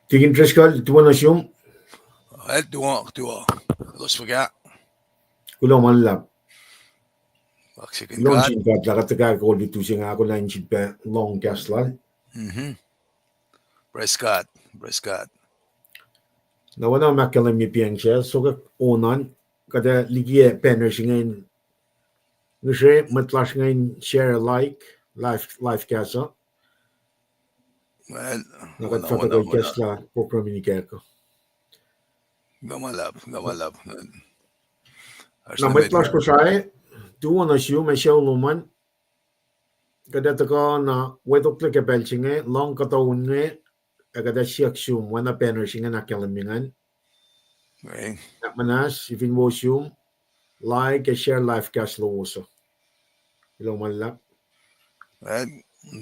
Tigin Triscal, tu wanna assume? Tuwa. Los forget. Kulang lap. Kaksakin Long God. chin kat lakat ko dito siya nga ako na chin pa long gas lal. Praise God. Na wana makalam mi piang siya so ka onan kada likiyac banner siya ngayon. Ngushe matlas ngayon share like live kasa. Well, Nakatfata ko gas la po communicate ko. Gamalab. Na matlas ko siya tu wana siya may siya luman. Kada taka na wedok la kapel siya long katawun nga kada siya siyum wana banner siya na kalamingan. Okay. Manas if in washroom like and share live gas lowos. Ilang malap. Well,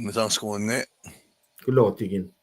matang school nga. Kulo tigin.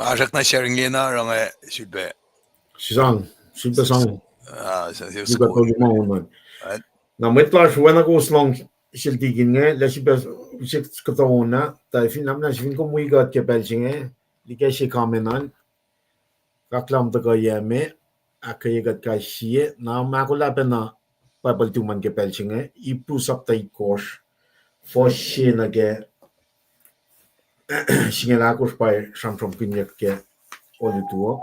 Asak na sharing na rong should be. Sisang. Juga to lima unan. Na matlas wana ko slong siltigin nga la si bas sik katawuna ta fin namna fin ko mui gat ke belsinge like si kamenan kaklam to ko yeme akayegat ka sie na makula pena pabal tuman ke belsinge ipu saptai course for she na ge singela course by sam from Falkinyuck ke oli tuo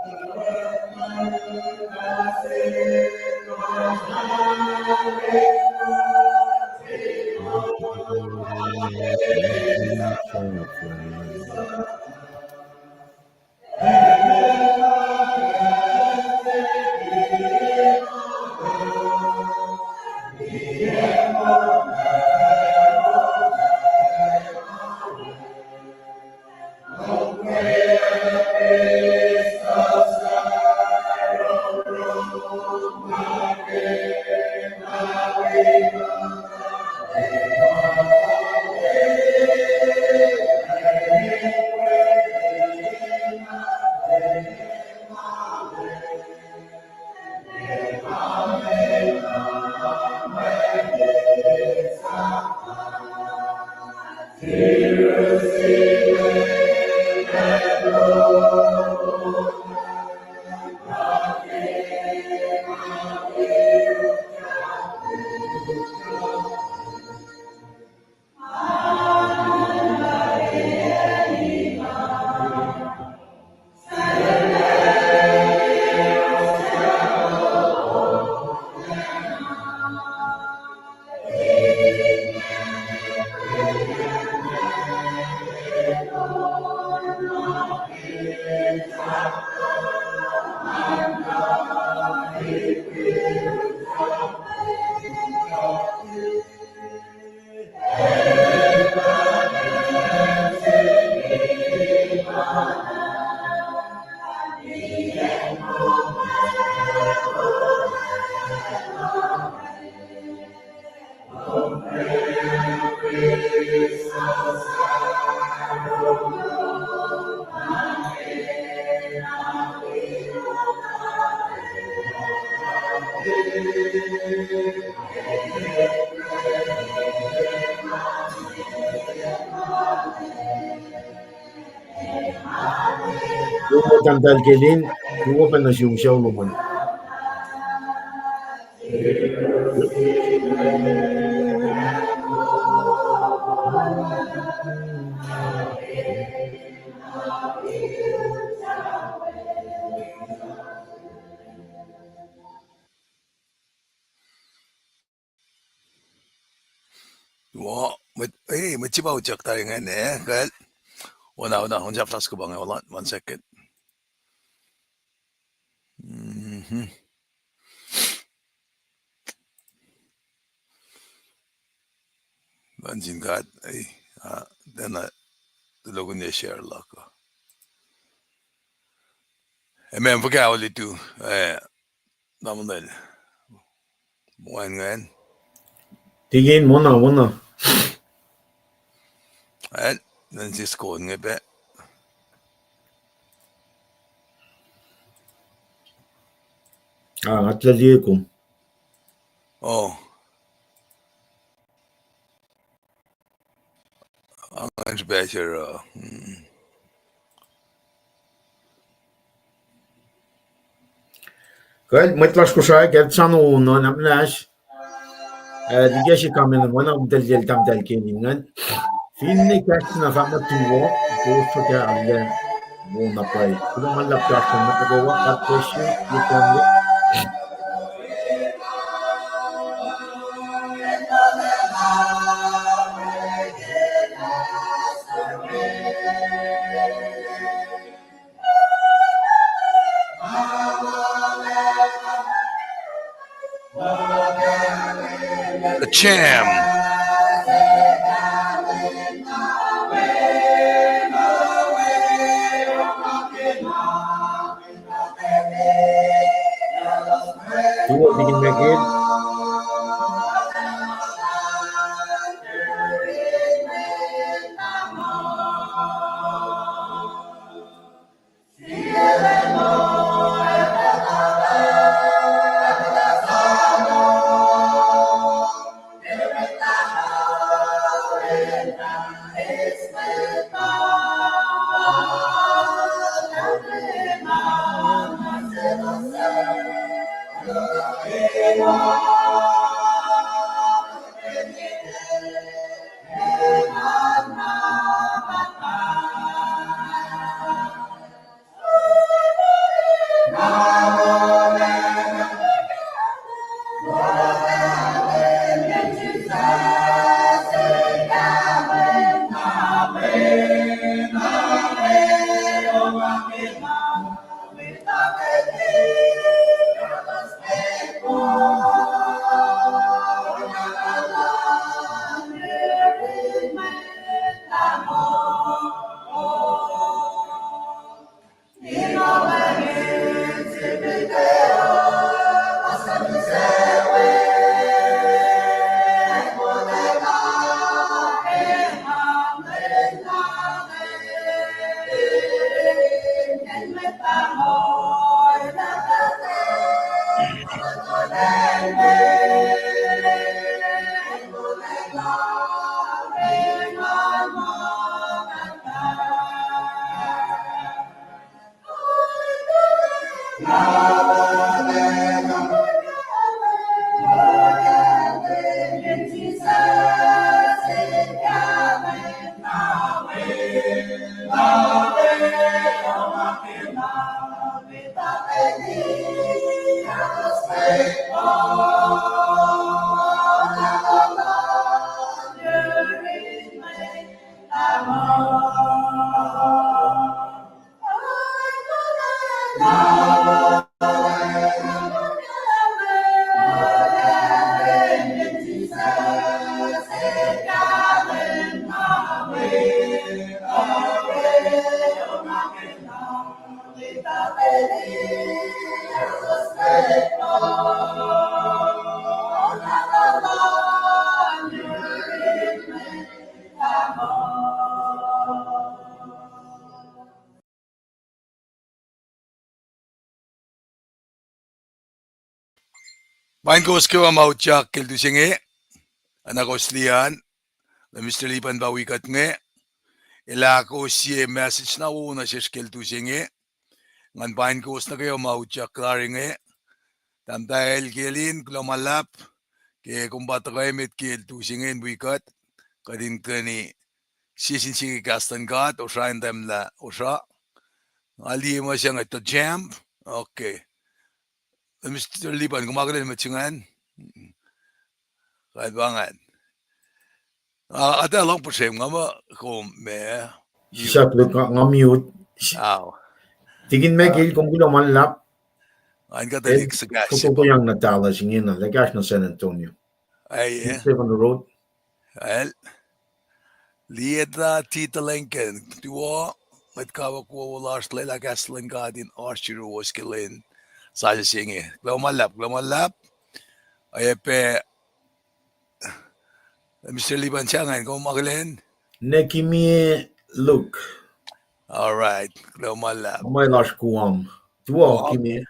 Tuku tandal kelin, tuku pa na siyong luman. Mwet chiba ujak tayo ngayon Kahit una, hunja flas ko ba ngayon? 1 second. Banjin kahit, then tulogon niya share lang ko. Men pagka ulit ito, naman dahil. Buwan ngayon. Tigin muna. Nanti skål nga ba? Atlalikum. Ang better. Kahit Mwet las Kosrae, kahit saan uno, namnas. Likiyac kamen wana umdal tam dal keningan. Finne kasna fama tuwo, boso ka alle muna pay. Kulo man la person na pagawa at question likiyac. The Cham. Tuwo bikin megid. Paing Kosrae mauchak keldusinge. Anakoslian. The Mr. Lipan bawikat nge. Ila ko siya message na una siya keldusinge. Ngan Paing Kos na kayo mauchak klaringe. Tamdahil kilin klumalap. Kaya kung bata kayo met keldusinge wikat. Kadin kani sisin sige kastan kat. O siya indam la. O siya. Ali mo siya nga to jam. Okay. Mr. Lipan kumagalan matsingan. Kahit bangan. Ada lang po siya nga mo kung may Siya plug nga mute. Tigin megil kung man lap. Ang katalik sa gas. Kuto yang natala singin na lagas na San Antonio. Ay, on the road. Well, lieta tita Lincoln. Tuwa, matkawa ko wala sila lagas lang gadin archery was kilin. Sa singi. Glamalap. Ay pe Mr. Liban siyangan kung magalin. Nekimi look. Alright, glamalap. May lash kuam. Tuwa kimi.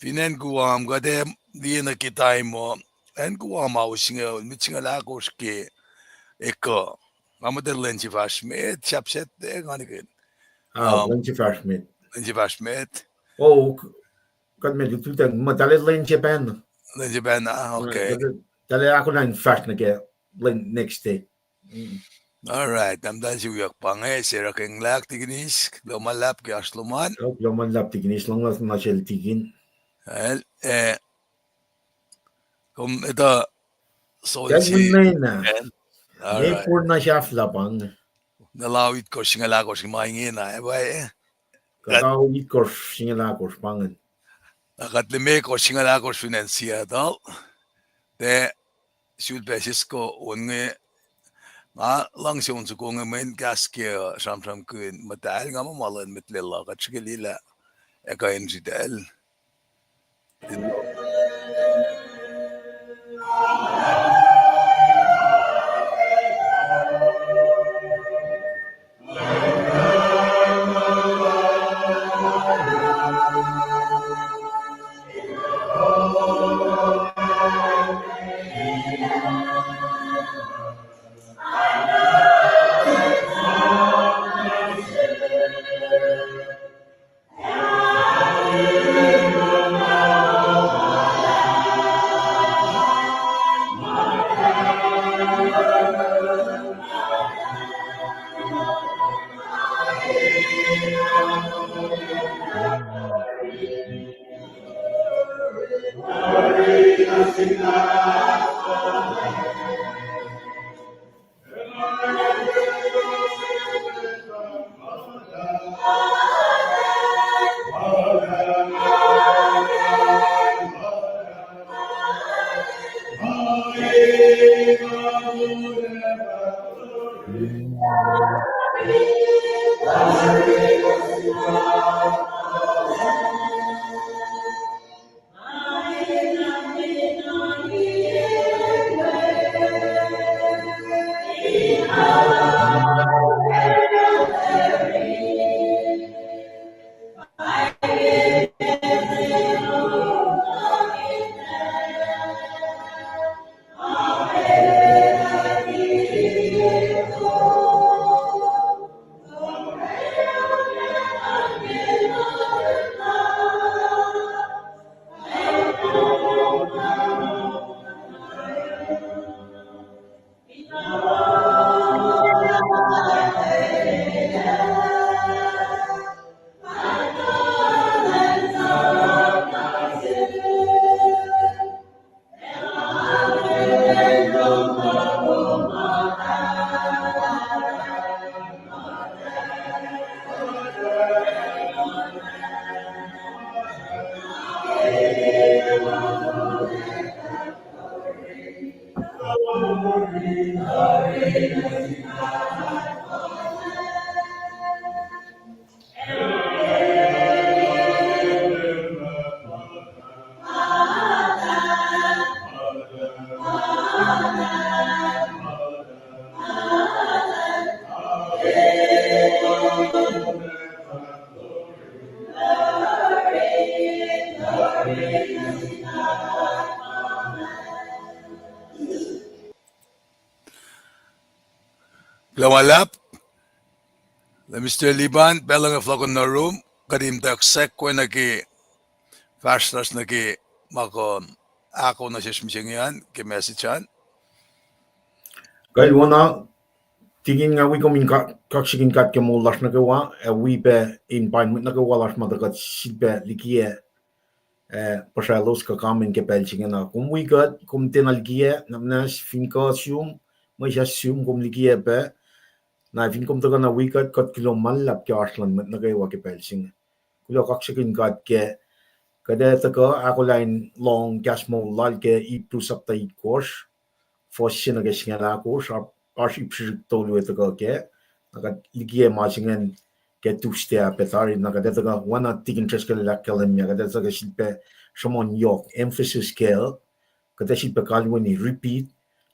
Pinen kuam kade di nakitay mo. En kuam aus nga mitsinga lakos ki eko. Amader lensi fashmet chapset de ganikin. Lensi fashmet. Lensi fashmet. Oh, kan med tutan matalet lensi pen. Lensi pen okay. Dale ako na fash na ke next day. Alright, tamdan si uyak pange sira keng lak tiginis lomalap ki asluman. Lomalap tiginis lang na siya tigin. Well, kung ito solsi. Na. Alright. May na siya flapang. Nalawit ko singala ko si mahingin na Katawit ko singala ko pangan. Nakatlime ko singala ko financier daw. Te sulpesis ko unge nga lang siya unso ko nga main gaske samsam kun matal nga mamalan mitlela kat sigilila ekain sidel. lawalap. The Mr. Liban, belang of in the room, kadim tak sekwe na ki fastras na ki mako ako na siya smishingyan, ki messagean. Kaya wana, tingin nga ko min kaksakin kat ke wolacna nukewa, be in pain mit nukewa las madagat silbe likiyac pasalos ka kamen ke pelchingen na. Kum gat kum tena likiyac, namnas finka sium, may siya sium kum likiyac be, na fin kum taga na gat kat kilo malap ke arslan mit nukewa ke pelchingen. Kulo kaksakin kat ke kada taga akollah long gas mo lal ke ipru sapta ikos, fossin aga singala ko arsh ipsir tolu taga ke, naga likiyac majingen ke tuste a petari naga taga wana tikin treska lakkalam ya kada taga silpe shamon yok emphasis scale kada silpe kalwani repeat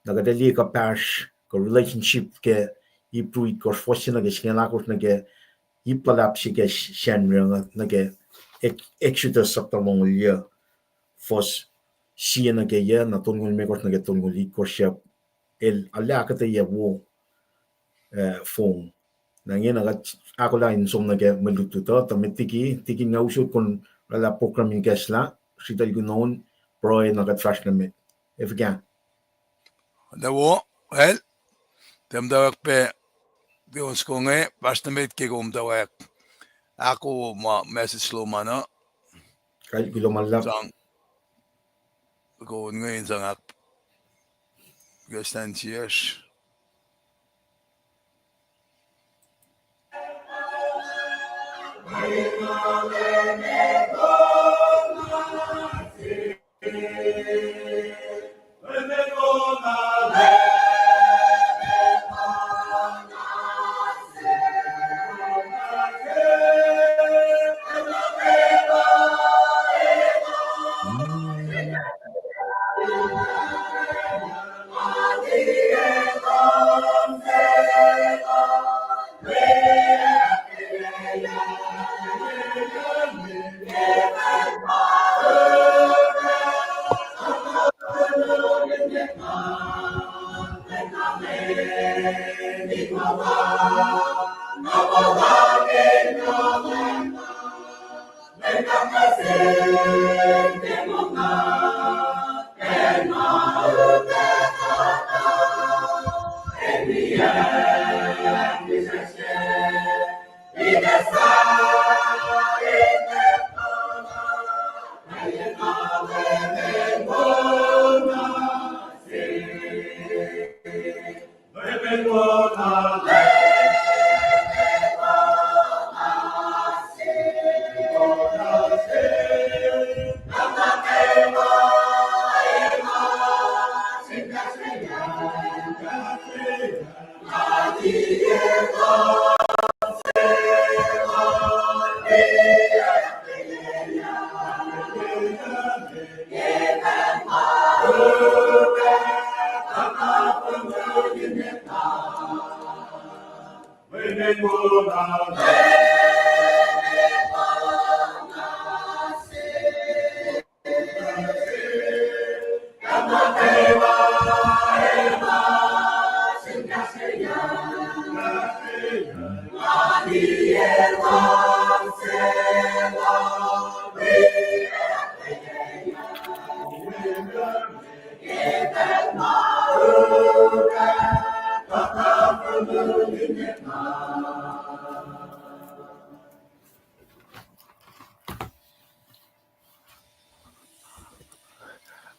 naga dali ka pash ka relationship ke ipru ikos fossin aga singala ko naga ipalap si ke shenrang naga exodus sapta mongolya fos siya na kaya na tungol mekos na tungol ikosya el ala akketeyac wo phone na ngayon ako lang insom na kaya malututo tamitiki nga usod kon wala programming kesla sita gunon pro na trash na met efgan Dawo, well, temdawak pe dions ko nga, basta met ki kumdawak. Ako message lo mana. kahit gulomalap Sang ko ngayon sang ak gastan siyas.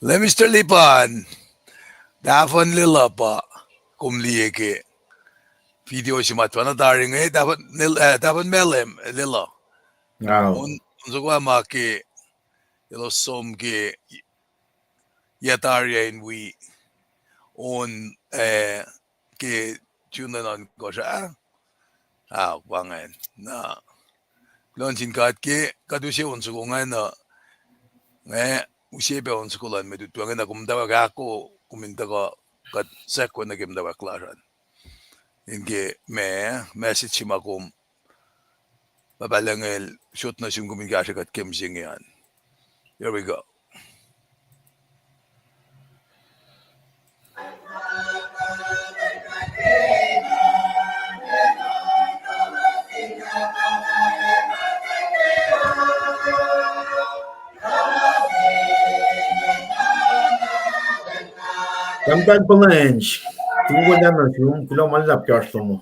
Le Mr. Lipan, dapat lila pa kumliye video si matwa na daring dapat melem lila. Unso maki ilo som ki yatarya in we on ki tunanan ko siya wangan na launching kat ki kadusi unso ko nga na usibe unso ko lan medutuangan na kumdawag ako kuminta ko kat sekwa na kimdawag klaran inge message si makum babalangel shoot na siyang kumingasya kat kimsing yan. Here we go. Sometimes palange. Tuku na na yung kulacnsap kasto mo.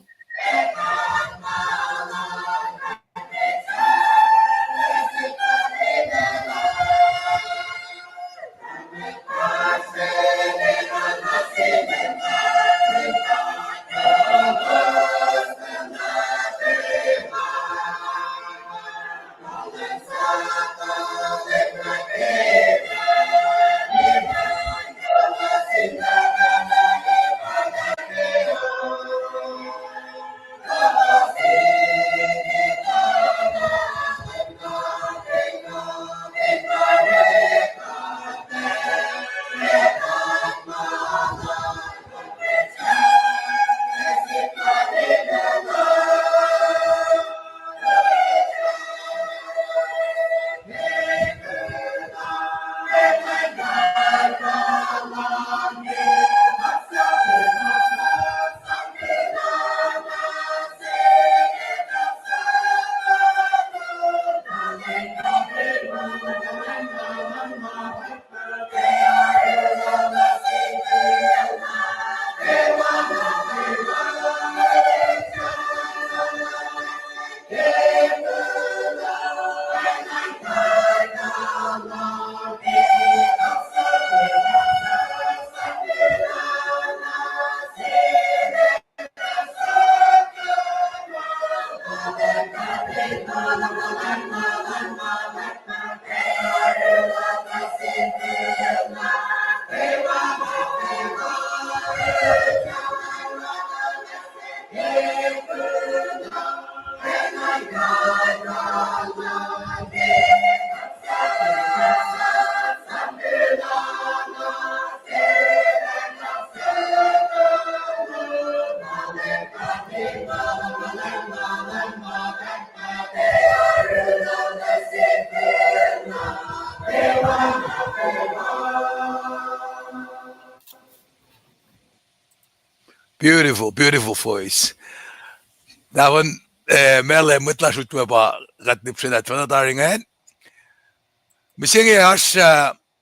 Beautiful, beautiful voice. That one, Merle mutla shutwa ba gatnip sinat vana taringen. Misingi ash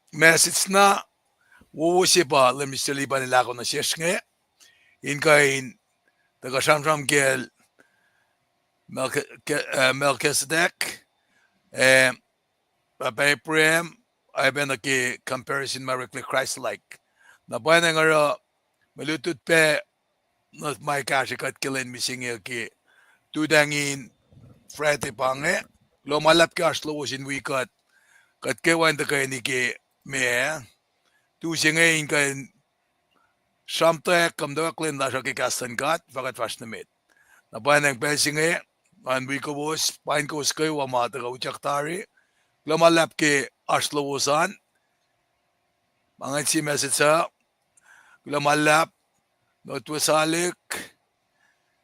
message na wowosi ba lemisteli ba nila ko na siyesnge. Inkain taga shamsham gel Melchizedek. Abraham, I been a comparison marically Christ-like. Na ba na nga malutut pe not my kashikat kilin missing ki tudangin frete pange lo malap kash lowos in wikat kat kewan da kay ni ki me tu singe kan samte kam da klin da ki kastan kat fakat fashnamit na ba nang pesinge an wiowos pain ko skay wa mata ka uchaktari lo malap ki ashlowosan mga si message sa lo malap not wasalik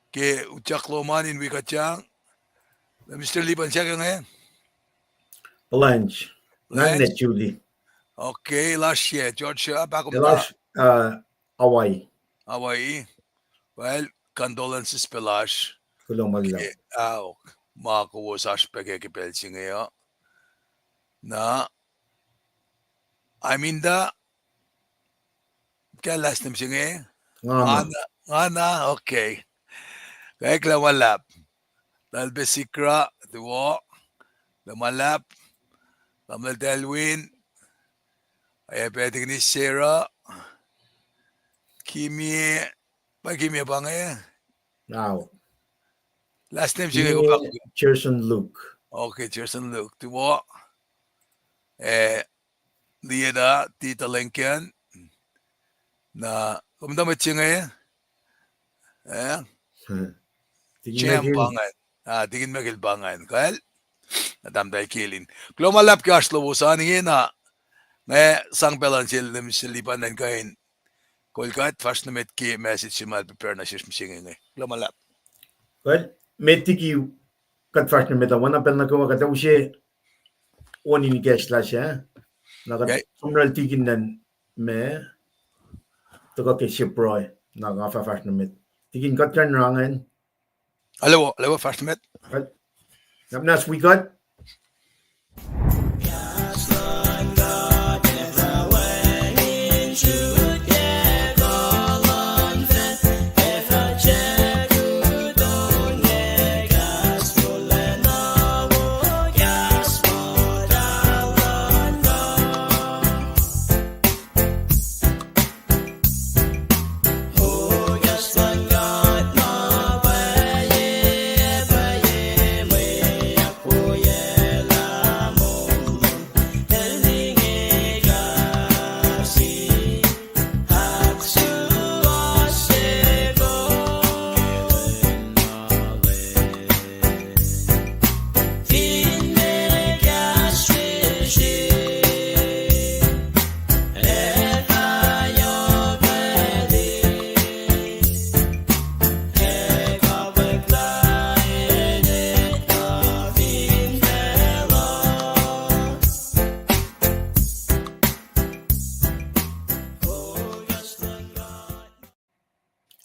ke uchak loman in wikachang. Mr. Liban siya ka ngayon? Palange. Nan net Julie. Okay, last year. George, back last Hawaii. Hawaii. Well, condolences pelash. Kulacnsap. Makakuha sa aspeke kipelsi ngayon. Na, I mean kaya last name siya ngayon? Ana, okay. Kaya klamalap. Dalbesikra, duwo, lamalap, lamal delwin, ay pwedeng ni Sarah, Kimi, pa ba ngayon? Now. Last name siya ngayon. Cherson Luke. Okay, Cherson Luke. Duwo, Lieda, Tita Lincoln, na, kumdamat siya ngayon? Chiyang bangan. Tingin magilbangan. Kaya, natamday kilin. Klumalap ka ashlowosan na may sang pelansil na misilipan ng kain. Kolkat, fast na met ki message si prepare na siya misingin. Klumalap. Well, metiki kat fast na meta. Wana pel na kawa kata usye oni ni cash la siya. Nakat sumral tikin nan me to ke shiproy na nga fast na met. Tikin kat kan rangan. Hello, fast met. Namnas we got.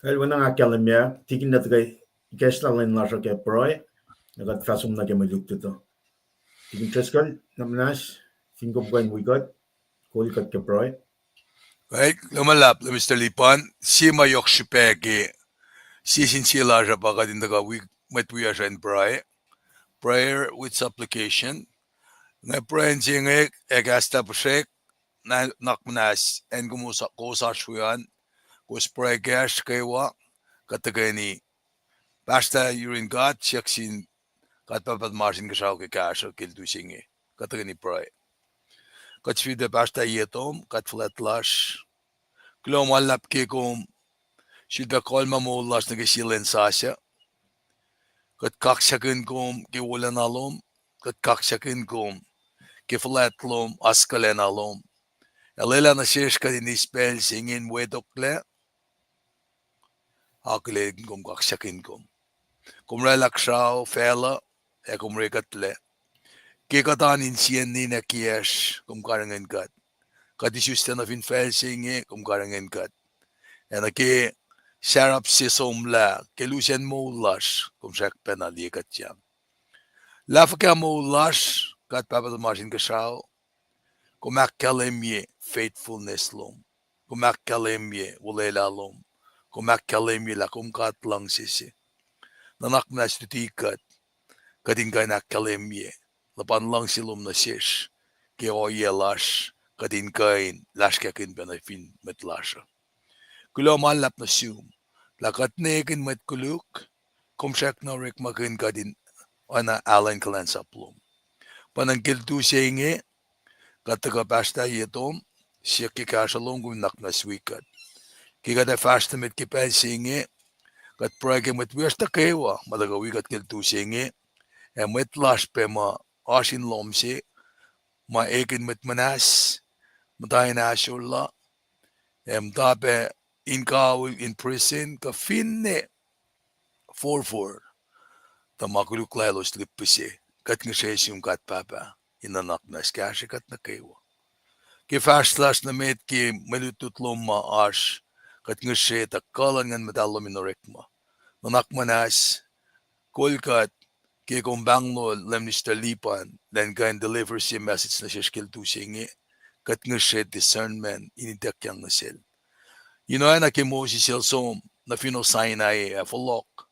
Kaya wala nga kalamya, tikin na tagay, guess na lang nasa kay Proy, nagatfasum na kay malukto to. Tikin Trescal, namanas, singkop kayo wigot, kul kat kay Proy. Right, lumalap la Mr. Lipan, si mayok shipeke, si sinsila siya pa kadin daga matwiya siya in prayer with supplication, nga prayer singe, egasta pusek, na nakmanas, en gumusa kosa shuyan, kus prayer gash kaywa, katagani, basta yurin God, siyaksin, katpapat marsin kasaw ke kasha kildu singe, katagani prayer. Katsvide basta yetom, katflatlash, klomalap ke kum, Silda kolma mullas na kisilen sasya. Kat kaksakin kum kiwulan alom. Kat kaksakin kum kiflatlom askalen alom. Elela na shish ka dinispel singin wedokle. Akile kum kaksakin kum. Kum relaxao fela e kum rekatle. Kikatan insien ni na kiesh kum karangan kat. Kadisusten of infel singi kum karangan kat. Enake Sarap si somla, kelusen moulas, kum sak penali katjam. Lafka moulas, kat papa de margin kasao, kum akkalemye faithfulness lom, kum akkalemye wulela lom, kum akkalemye la kum kat lang sisi. Nanak na stutikat, kadin kain akkalemye, lapan lang silom na sis, ke oyelas, kadin kain laskakin benefin metlasha. Kulo malap na sum. Lakat negen met kuluk, kumshak na rik makin kadin oana alen kulacnsap lom. Panang kiltu singe, kataga basta yetom, siya kikashalong gunak na swikat. Kikata fasta met kipel singe, kat prage met westa kewa, madagawikat kiltu singe, met lash pe ma asin lomse, ma egen met manas, matayin asyulla, tape inkawil in prison, ka finne, 4-4. Tamakuluk lalos lippisi, kat nga yung kat papa, inanak na skasya kat na kewa. Ki fastlas na met ki malututlom ma ash, kat nga siya takalan ngan medalo minorekma. Nanak manas, kolkat, ki kumbangno lem Mr. Lipan, then kain deliver siya message na siya skiltu singi, kat nga siya discernment, inidakyang na sil. Na ki Moses silsom, na finosaynay folok,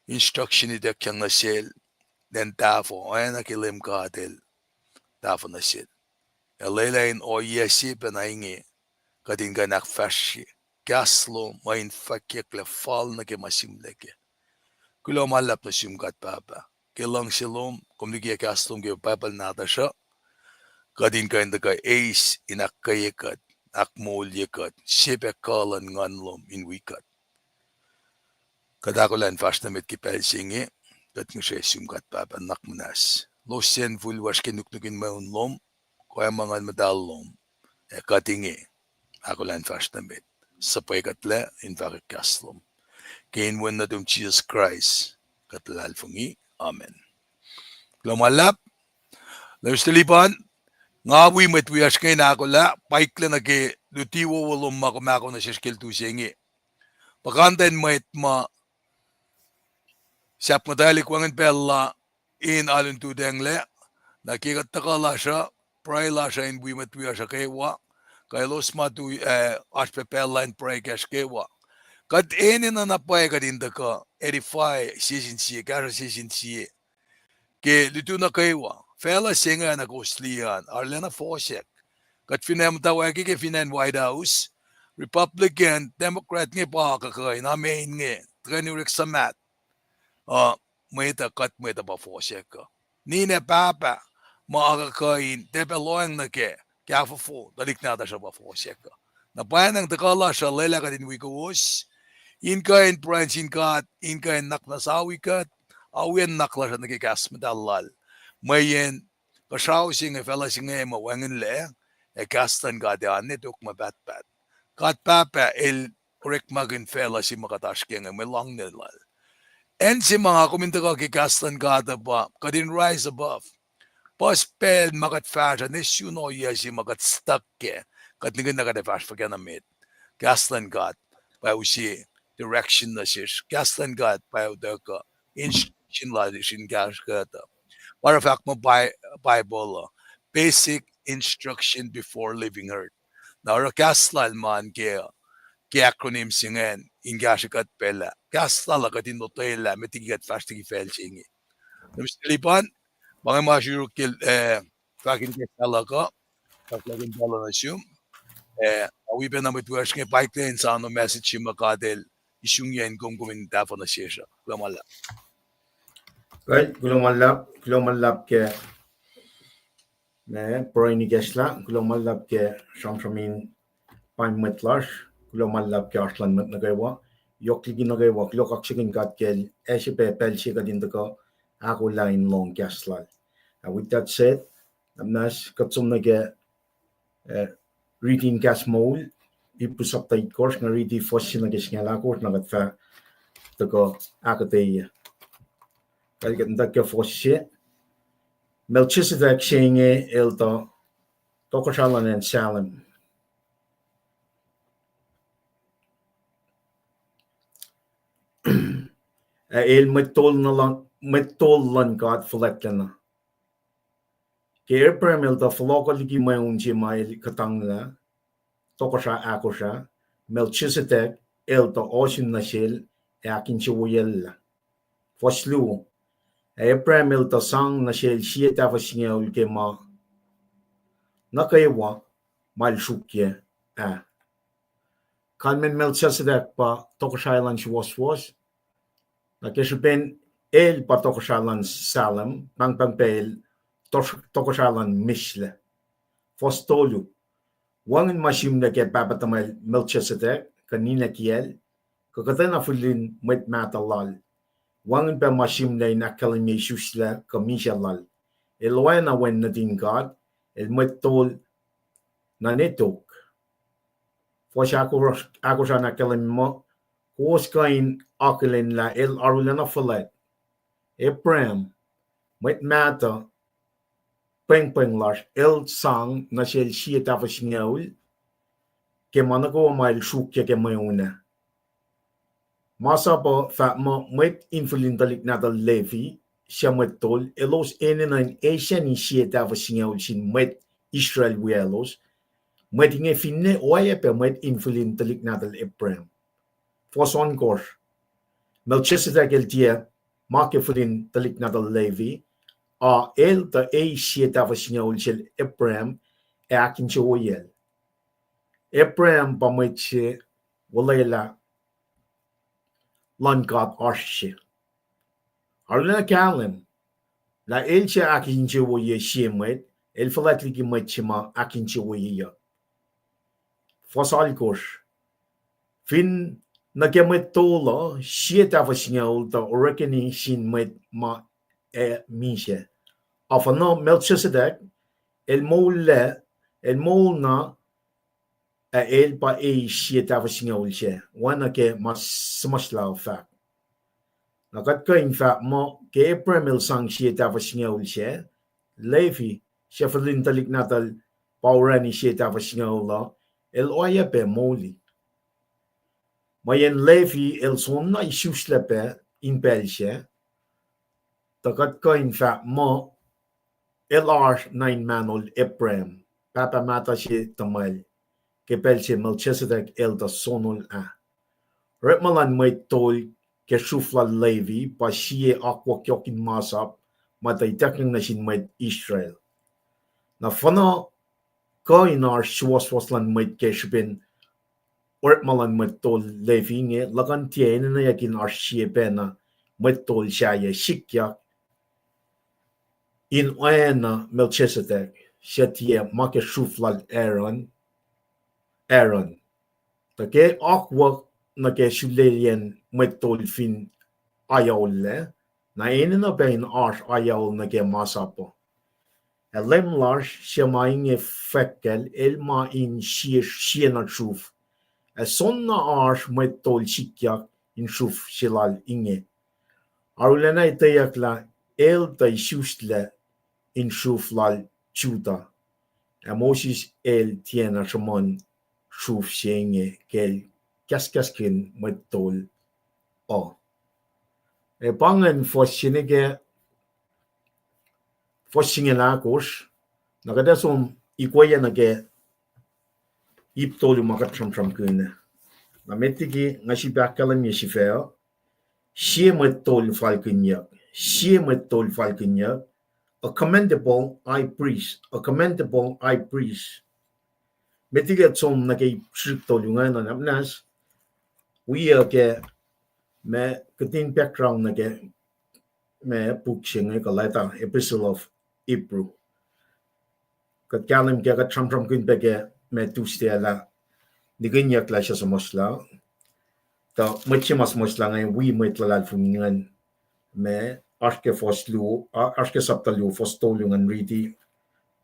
instruction ni dakyang na sil, then tafo, oana ki LEUM GOD, tafo na sil. Elelain o yesi inge, kadin ka nakfashi, kaslo, main fakyek le fal na ki masimleke. Kulo malap na siyum kat papa. Kilang silom, kumlikiya kaslom ki papa nata siya, kadin ka inda ka ace inakkayekat, akmolyekat, sipekalan nganlom inwikat. Kadakulan fast na met kipel singe, kat nga siya siyum kat papa nakmanas. Losen vulwas kinuknukin maun lom, kaya mga medalom, katinge, akulan fast na met. Sapay katla, infakit kaslom. Kain wen na dum Jesus Christ, katlalfungi, Amen. Lumalap, Mr. Lipan, ngawi metwias kay na akollah, paikla na ke lutiwo walom makumako na siskil tu singi. Pakanten mait ma, siap matalik wangan pella, in alun tu dengle, nakikatakala siya, pray la siya in metwias kaywa, kay los matu aspe pella in pray cash kaywa. Kat eni na napay ka din ka, edify, sisinsiye, kaya sisinsiye. Ke lutu na kaywa, fela singa na kusliyan, arlena fosek. Kat mutawaek ke finan White House, Republican, Democrat nga pa kakay, na main nga, tranurik sa mat. Mayta kat mayta pa fosek ka. Nina papa, maakakain, tepe loang na ke, kaya fo, dalik na siya pa fosek ka. Napayan ang takala siya, lela ka din wiowos, inkain pransin kat, inkain naknasawi kat, awen nakla siya nagikas medalal. Mayen, kasaw sing fela sing mawangan le, kastan gadian nitok mabatbat. Kat papa el rek magin fela si makataskeng may lang nilal. And si mga kuminta ka kikastan gada ba, kadin rise above. Paspel makat fashion, nisyo no yes si makat stuck ke, kat nigin na kada fashion faganamit. Kastan God. pausi direction na shish kaslan gat pau daka instruction la dishin gas gata para fact mo Bible basic instruction before leaving earth na kaslan man ke acronym singen ingashikat pela kasla katin notela metigat fastigi felchingi Mr. mga masyurukil fakin ke talaka kaslagin dala na siyum awi pa na matuwas ke pipeline sa ano message yung makadel isyung yan kung kuminta pa na siya kumala right kulomalap ke ne proini gesla kulomalap ke shamshamin Paing metlash kulomalap ke arslan met nagawa yokligi nagawa kaksakin kat ke esipe pelsi kadin dako akollah in long gesla. With that said, namnas katsum nage reading gas mole ipusap tay course nga reading fosin nage ngala course nagat fa dako akketeyac. Kaya ganda ke fosin Melchizedek shinge elto tokoshalan and Salem. El metol lan God fletlena. Ke Abraham elto flokali may unji may katangla tokosha akosha Melchizedek elto osin na shil akin chiwuyel. Foslu Abraham elto sang na shil siya tafasingya ulke ma nakaywa mal shukye a. Kalmen Melchizedek pa tokoshalan was nakeshipen el pa tokoshalan Salem pangpangpel tokoshalan Mishle. Fostolu wangin mashim na ke papatamal Melchizedek kanina kiel kakatana fulin met matalal wangin pa mashim na inakalimi shusla kamishalal elwana wen nadin God el metol na netok Fosha nakalimi mo Koskain akelin la el arulana falet. Abraham met mata peng lash el sang na shel shia tafashingaul ke manako mail shukya ke mayuna. Masa po fatma met inflintalik nata levi siya met tol elos eninain Asian in shia tafashingaul sin met Israel wiowos met inge finne oya pe met inflintalik nata Abraham. Foson course. Melchizedek el tia make fulin talik na Levi a el ta e shit avashinyaul shel Abraham e akin choyel. Abraham pamoche walela lan God arshe. Arlena kalem la el che akin choye shemwet el falatli ki machima akin choye ya. Fosal kosh. Fin Nakemet tola shit avashinyaul ta orekeni shin met ma e mishe. Afano Melchizedek el mol na el pa e shit avashinyaul she. Wana ke mas smashlaw fa. Nakat ka in fa mo ke Abraham sang shit avashinyaul she. Levi shefalin talik natal paurani shit avashinyaul el oya pe moli. Mayen Levi el sonna isuslepe in België, takat ka in fact mo LR 9 manol Abraham, papa mata si tamal, ke België Melchizedek el da sonol a. Retmalan may tol ke shufla Levi pa siye akwa kyokin masap, matay taking na sin may Israel. Na fana ka in our shwaswaslan may ke shupin Ortmalan metol levinge lagan tiene na yakin arshie pena metol shaya likiyac in oana Melchizedek shatie make shuflal Aaron take akwa na ke shulelian metol fin ayaule na ene na bein arsh ayol na ke masapo elem larsh shemainge fekkel elma in shiena shuf Sonna arsh met tol likiyac in shuf shilal inge. Arulena iteyac la el ta shustle in shuf lal chuta. Moses el tiena shamon shuf shenge kel kaksakin Mwet tol o. Pangan fossinige fossingela kos nakada som ikoya nage iptol makat tram kune. Na metigi ngasi bakalan yesifeo she Mwet tol Falkinyuck. She Mwet tol Falkinyuck. A commendable high priest. A commendable high priest. Metiget som nage tol yungan na namnas. We ke me katin background nage me book singe ka laita epistle of Hebrew. Kat kalim ke ka tram kun bege me tustela diginyak la sa mosla. Ta machimas mosla ngai we metlalal fungan me arke foslu arke saptalu fostolungan ridi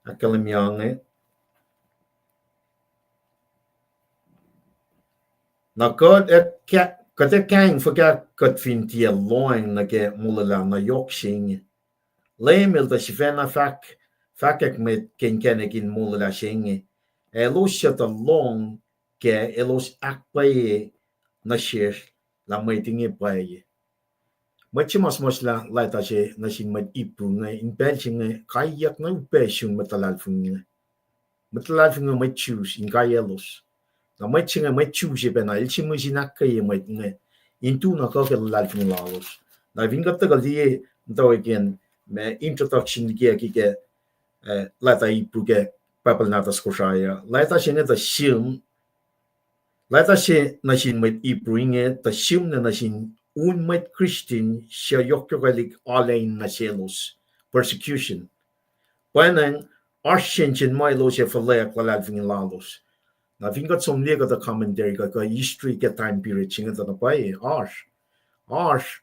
akalim yange. Na god et kate kang forget kat fintia loin nage mulala na yok sing. Leemil da sifena fakek met kenkenegin mulala sing. Elos shata long ke elos akpaye na shir la maitinge paye. Machimas mosla laita she na shin mat ipu nga in belchinge kayak na upeshun matalal funga. Matalal funga mat choose in kayelos. Na machinga mat choose bena ilchimusinakaye mat nga into na kakel lal funga laos. Na vingata galie ndaw again me introduction ke laita ipu ke pacl natas Kosrae. Laita she nga the shim laita she na shin mat ipu inge the shim na shin unmet Christian siya yokkyogalig alain na selos persecution. Panang arshenchen mailo siya falak lalal vingin lalos. Na vingat som lega the commentary ka history ke time period chinga na paye arsh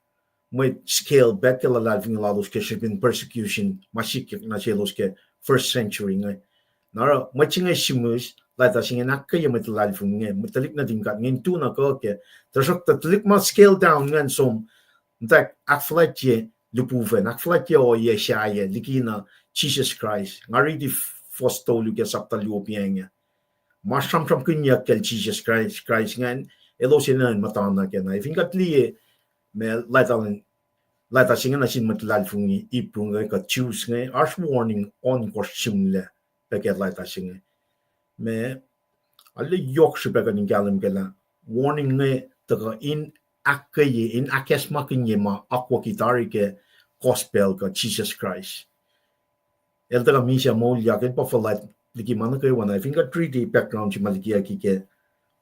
may scale back ke lalal vingin lalos ke siya bin persecution masikik na selos ke first century nga. Nara machinga shimus laita singa nakaya matalal funga matalik na din kat ngintu na ko ke terus tatlik ma scale down ngan som tak akflatje lupuven akflatje o ye shaye likina Jesus Christ ngari di fostolu ke saptalu opianga masam kunya kel Jesus Christ ngan elosinan matana ke na fingat li me laita singa na sin matalal fungi ipunga ka choose ngai arch warning on koshimle peket laita singa me alle yok shibega ningalim gela warning ngai taga in akkaye in akesmakinye ma akwa kitari ke gospel ka Jesus Christ. El taga misha mo yakin pa falat liki mana kay wana finga 3D background si malikiyac ke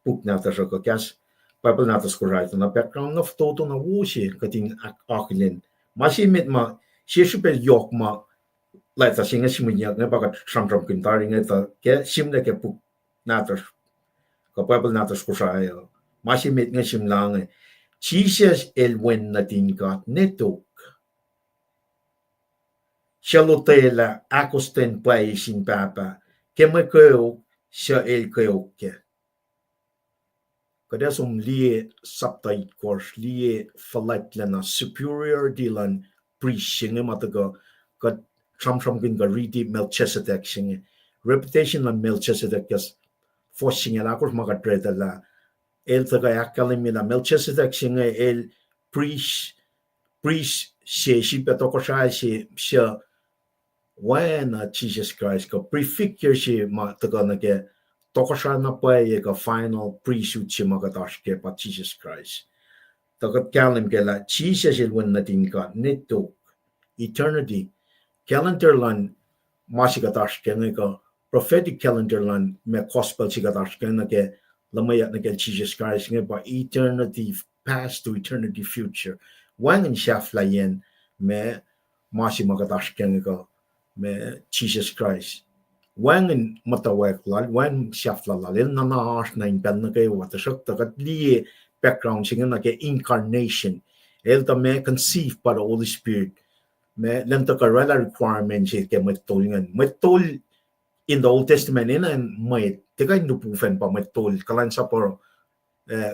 book nata sa ka kas pacl natas Kosrae na background na foto na wushi kating akollah. Masimit ma shishupel yok ma laita singa simunyak na baka tram kintari nga ta ke simna ke book natas ka pacl natas Kosrae. Masimit nga simlang Jesus el wen natin kat netok. Shalotela akosten pay sin papa. Kemekeo siya el keoke. Kada som liye saptay kors liye falatla superior dilan priest singe mataga kat tram kin ka riti Melchizedek singe. Reputation na Melchizedek kas fos singe la kors makadreda la. El taga akalimila Melchizedek singe el priest she petokosha siya wana Jesus Christ ka prefigure she ma taga nage tokosha na paye ka final priesthood siya makatashke pa Jesus Christ. Taga kalim kela Jesus el wan natin ka netok eternity calendar lan masikatashke nga prophetic calendar lan me gospel sikatashke nage lamayat nage Jesus Christ nga pa eternity past to eternity future. Wangin shaflayen me masikatashke nga me Jesus Christ. Wangin mutawaek lal, wang shafla lal, el nanaas na impel na kayo watasok, tagat liye background singa na kaya incarnation. El ta me conceive para Holy Spirit. Me lenta ka rela requirement siya kaya metol ngan. Metol in the Old Testament, ina Mwet, tika inupufen pa metol, kalансap or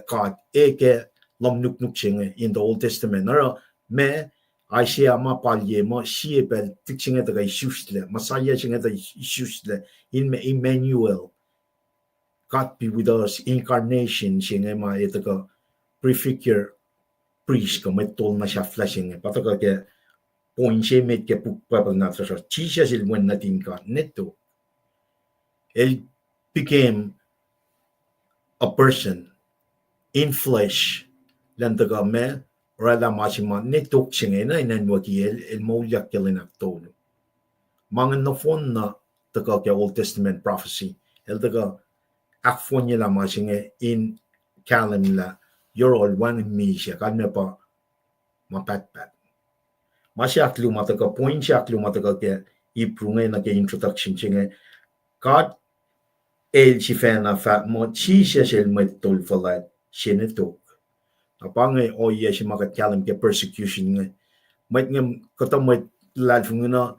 God, eke lam nuk singa in the Old Testament. Nara me, ay siya mapalye mo siya pel tiksinga taga isusle masaya singa taga isusle in Emmanuel God be with us incarnation singe ma ito prefigure priest ko may tol na siya flashing pataka ke point siya met ke pupapal na sa Jesus il when natin ka neto it became a person in flesh lan taga me rala masima neto singe na inanwagi el mauyak kelinak tolo mga nofon na taga ke Old Testament prophecy el taga akfon niya lamang singe in kalam la you're all one in me siya kanya pa mapatpat Masyak lumataga point siyak lumataga ke iprunge na ke introduction singe God el chifena fa mo Jesus el met tol falat sinetok apange o ye si makat kalam ke persecution nge met ngem kata met lad fungena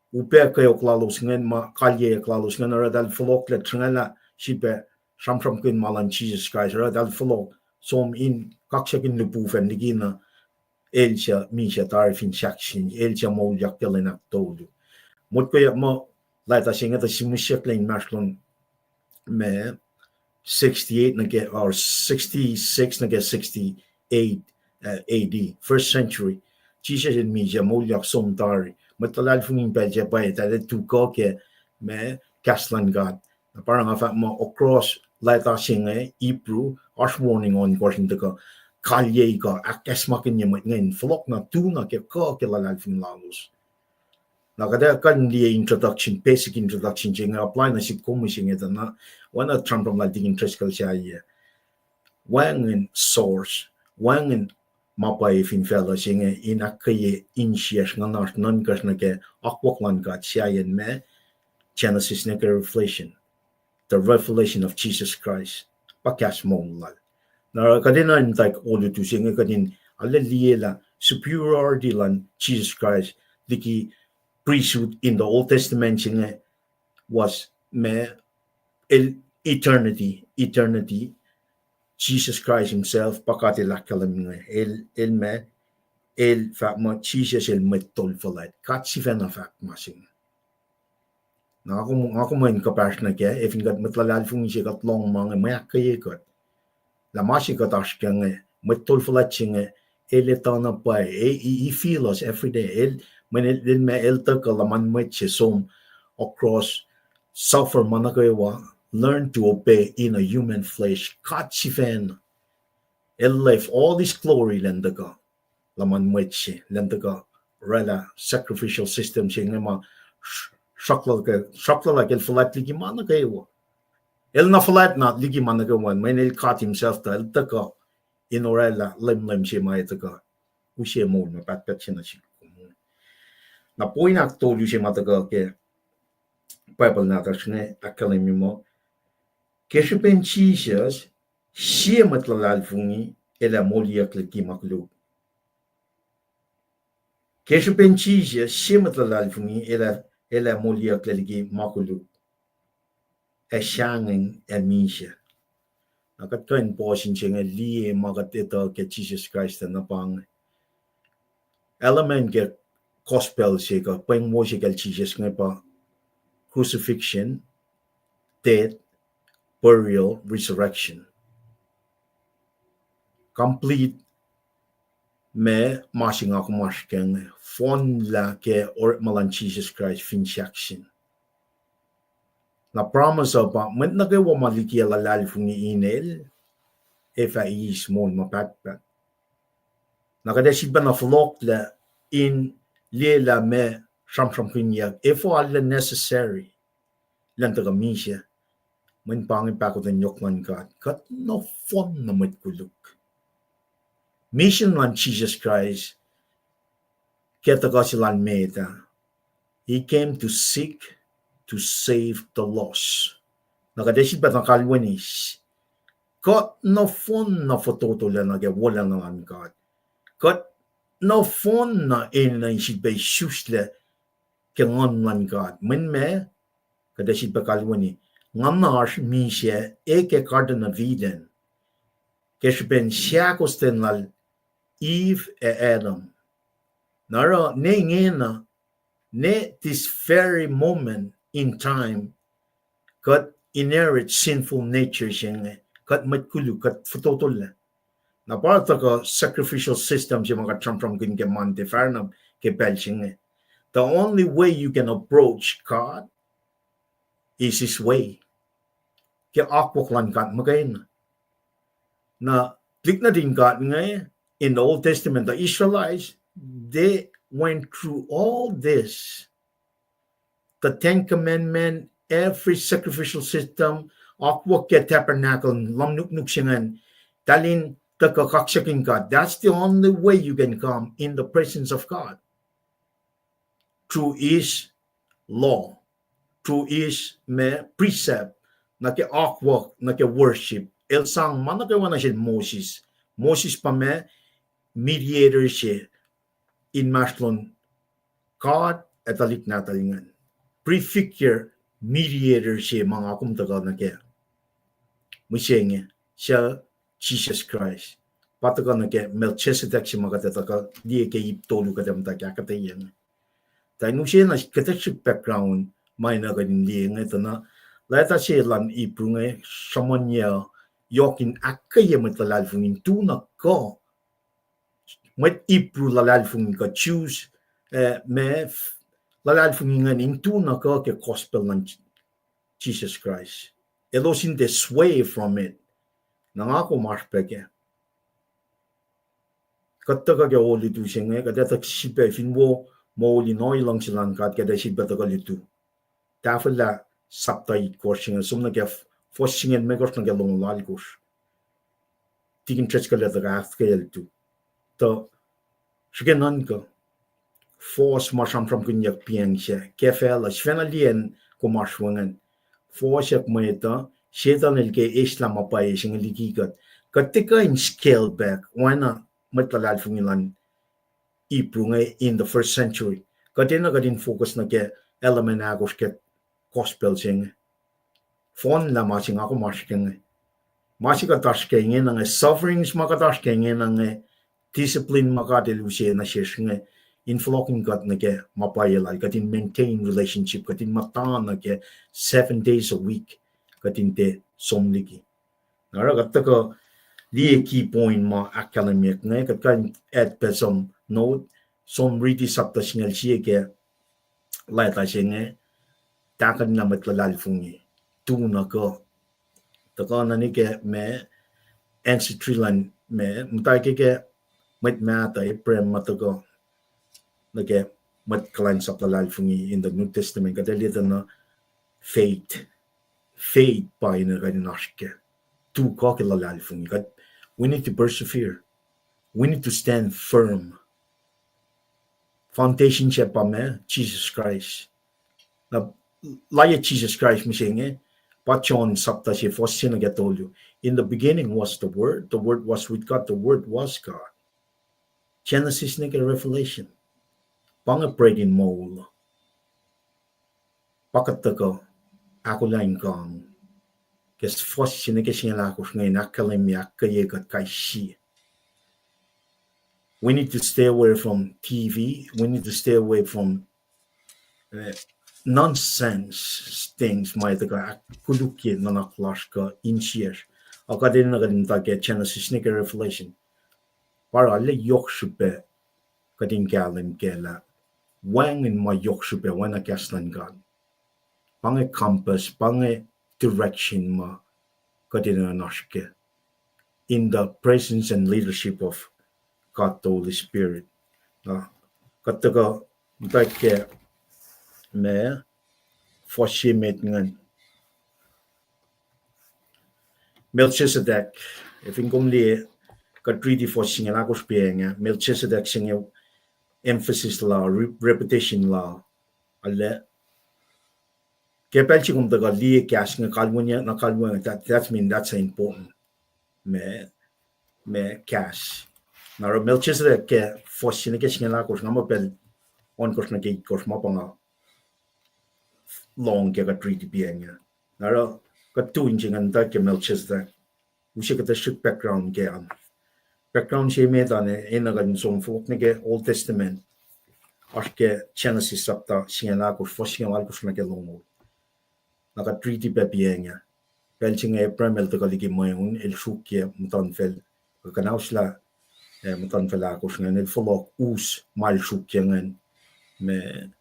upe ke oklalos ngen ma kalye oklalos ngen ra dal flok le trngala sipe sam kin malan Jesus Christ ra dal flok som in kaksakin lupu fen digina elcha misha tarfin shakshin elcha mo yakkelena todo mot ko mo laita singa ta simushak lein mashlon me 68 na get or 66 na get 68 AD first century Jesus in misha mo yak som tari matalal fungin pelja pa ta tuku ke me kaslan God na parang afa mo across laita singa ipru ash warning on question to kalye ka akesmakin niya ngayon flok na tuna ke lalal fin lalos nakada kan dia introduction basic introduction jinga apply na si komising ito na wana trampam la ding interest kal siya ya wangin source wangin mapay fin fellow singa in akaye insias nga nas non kas na ke akwaklan ka siya yan me Genesis na ke the revelation of Jesus Christ pakas mo lal na kadina in like all to singa kadin aleliela superiority lan Jesus Christ diki priesthood in the Old Testament singa was me eternity Jesus Christ himself pakatila kalam el me el fa mo Jesus el metol falat katsifena fa masing na ako mo in kapasna ke if ingat matlalal fung sikat long mga maya kayekot la masi ka tashkang metol flatching eletana pa e feel us every day when el me el taka laman meche som across suffer manakawa learn to obey in a human flesh katsifen el life all this glory lendaga laman meche lendaga rela sacrificial system singema shakla like el flat ligi manakawa el na flat not ligi manakawan when el caught himself ta el taka in orella lem siya may taka usiya mo na patpat siya na siya na point told you siya mataga ke Bible na tasne akalimi mo keshupen Jesus siya matlalal fungi ela moliak leki maklu keshupen Jesus siya matlalal fungi ela moliak leki maklu shangin misha nakat kain portion siya liye magat ito ke Jesus Christ na pang element ke gospel siya ka Paing mo siya Jesus nga pa crucifixion death burial resurrection complete me masing ako maskeng fon la ke or malan Jesus Christ fin shakshin na promise ba met na ke wa malikia la lal fungi inel if I is small mapatpat nakadesi ba na flok la in lela me sham kinyak if all necessary lan taga misha men pangin pa ko den yokman God kat no fon na met kuluk mission lan Jesus Christ ketagasilan meta he came to seek to save the lost nakadesi ba na kalwanis kat no fon na fototo la nage wala na God kat no fon na in na si be shusle kengon lan God men me kadesi ba kalwani nganash misha eke cardinal viden kesben siakosten lal Eve e Adam nara ne ngena ne this very moment in time God inherit sinful nature siya kat matkulu kat futotol na para ka sacrificial system siya mga tram kin ke mante farnam ke pelching the only way you can approach God is his way ke akwak lan kat magain na dik na din God ngay in the Old Testament the Israelites they went through all this the 10 Commandments, every sacrificial system, akwak ke tabernacle, lamnuk singan, talin the kaksakin God. That's the only way you can come in the presence of God. Through his law, through his precept, na ke akwak, na ke worship. El sang mana ke wana siya Moses. Moses pa mediator siya in Maslon. God at alik natalingan. Prefigure mediator siya mga kumtagal na kaya. Musyenge siya Jesus Christ. Patagal na kaya Melchizedek siya magatataka diye kaya iptolo ka damta kaya akketeyac. Dahil nung siya na kaksakin background may na ganyan liya nga ito na lata siya lan ipro nga someone niya yokin akketeyac matalalfungin tunak ko. Mwet ipro lalalfungin ka choose lalalfungingan into na ka ke gospel ng Jesus Christ. Elosin the sway from it. Nangako marpeke. Katta ka oli tu siya nga, kada sipe finwo mauli noi lang silang kat kada sipe taka litu. Tafala saptay korsing sumna ke fossingen megos na galong lalkos. Tikin church ka leta ka haft ka yeltu. To sigenan ka. Force marsam from Falkinyuck Paing siya. Kefela svena lien ko marswangan. Force yak mayta shetan el ke Islam apay sing likiyac. Katika in scale back oana matalal fungilan iprungay in the 1st century. Katina kadin focus na ke element agos ke gospel sing. Fon la masing ako marsking. Masika tashkenge nang sufferings makatashkenge nang discipline makadilusi na siya in Falkinyuck na ke mapayalay, katin maintain relationship, katin matan na ke 7 days a week, katin te somliki. Nara katta ka liye key point ma academic na katkan add pa some note, some really sabta singal siya ke laita siya nga takan na matlalalfungi. Tuna ka. Taka na ni ke me ancestryland me mutay ke matmata prem mataka nage kulacnsap lalalfungi in the New Testament kadalita na faith pa ina ganinaske tu ka lalalfungi kad we need to persevere, we need to stand firm. Foundation siya pa Jesus Christ na laya Jesus Christ misenge pachon sapta siya fosin na gatolyo. In the beginning was the word was with God, the word was God. Genesis nige Revelation pang-praying mo pakatako akollah kang kes fosin nige sinalakos ngayon akketeyac at KahsInKol. We need to stay away from TV. We need to stay away from nonsense things. May taga kulukye na naklash ka insier. Akadin na kadin taga Genesis nige Revelation. Para le yokshupe kadin kalim kela. Wang in my yokshupe wana kaslan God. Pange compass, pange direction ma kadin na nashke. In the presence and leadership of God the Holy Spirit. Kataga take me foshimet ngan. Melchizedek, if in kumli katridi foshing lagos Paing, Melchizedek sing emphasis law, repetition law. Ale kepelchi kum taga likiyac nga kalmunya na kalmunya that mean that's important. Me cash. Nara Melchizedek ke fosin ke singela kos ngamo pel on kos na ke kos mapanga long ke katridi Paing. Nara katu injingan ta ke Melchizedek. Usi ka shit background ke an. Background siya metane inagan som folk nige Old Testament. Aske Genesis sapta singela kos fosin wal kos na ke longo. Naka treaty Paing. belchinge premel to kaligi moyun el shukia mutanfel kanausla mutanfel akusngan el folok us mal shukiangan me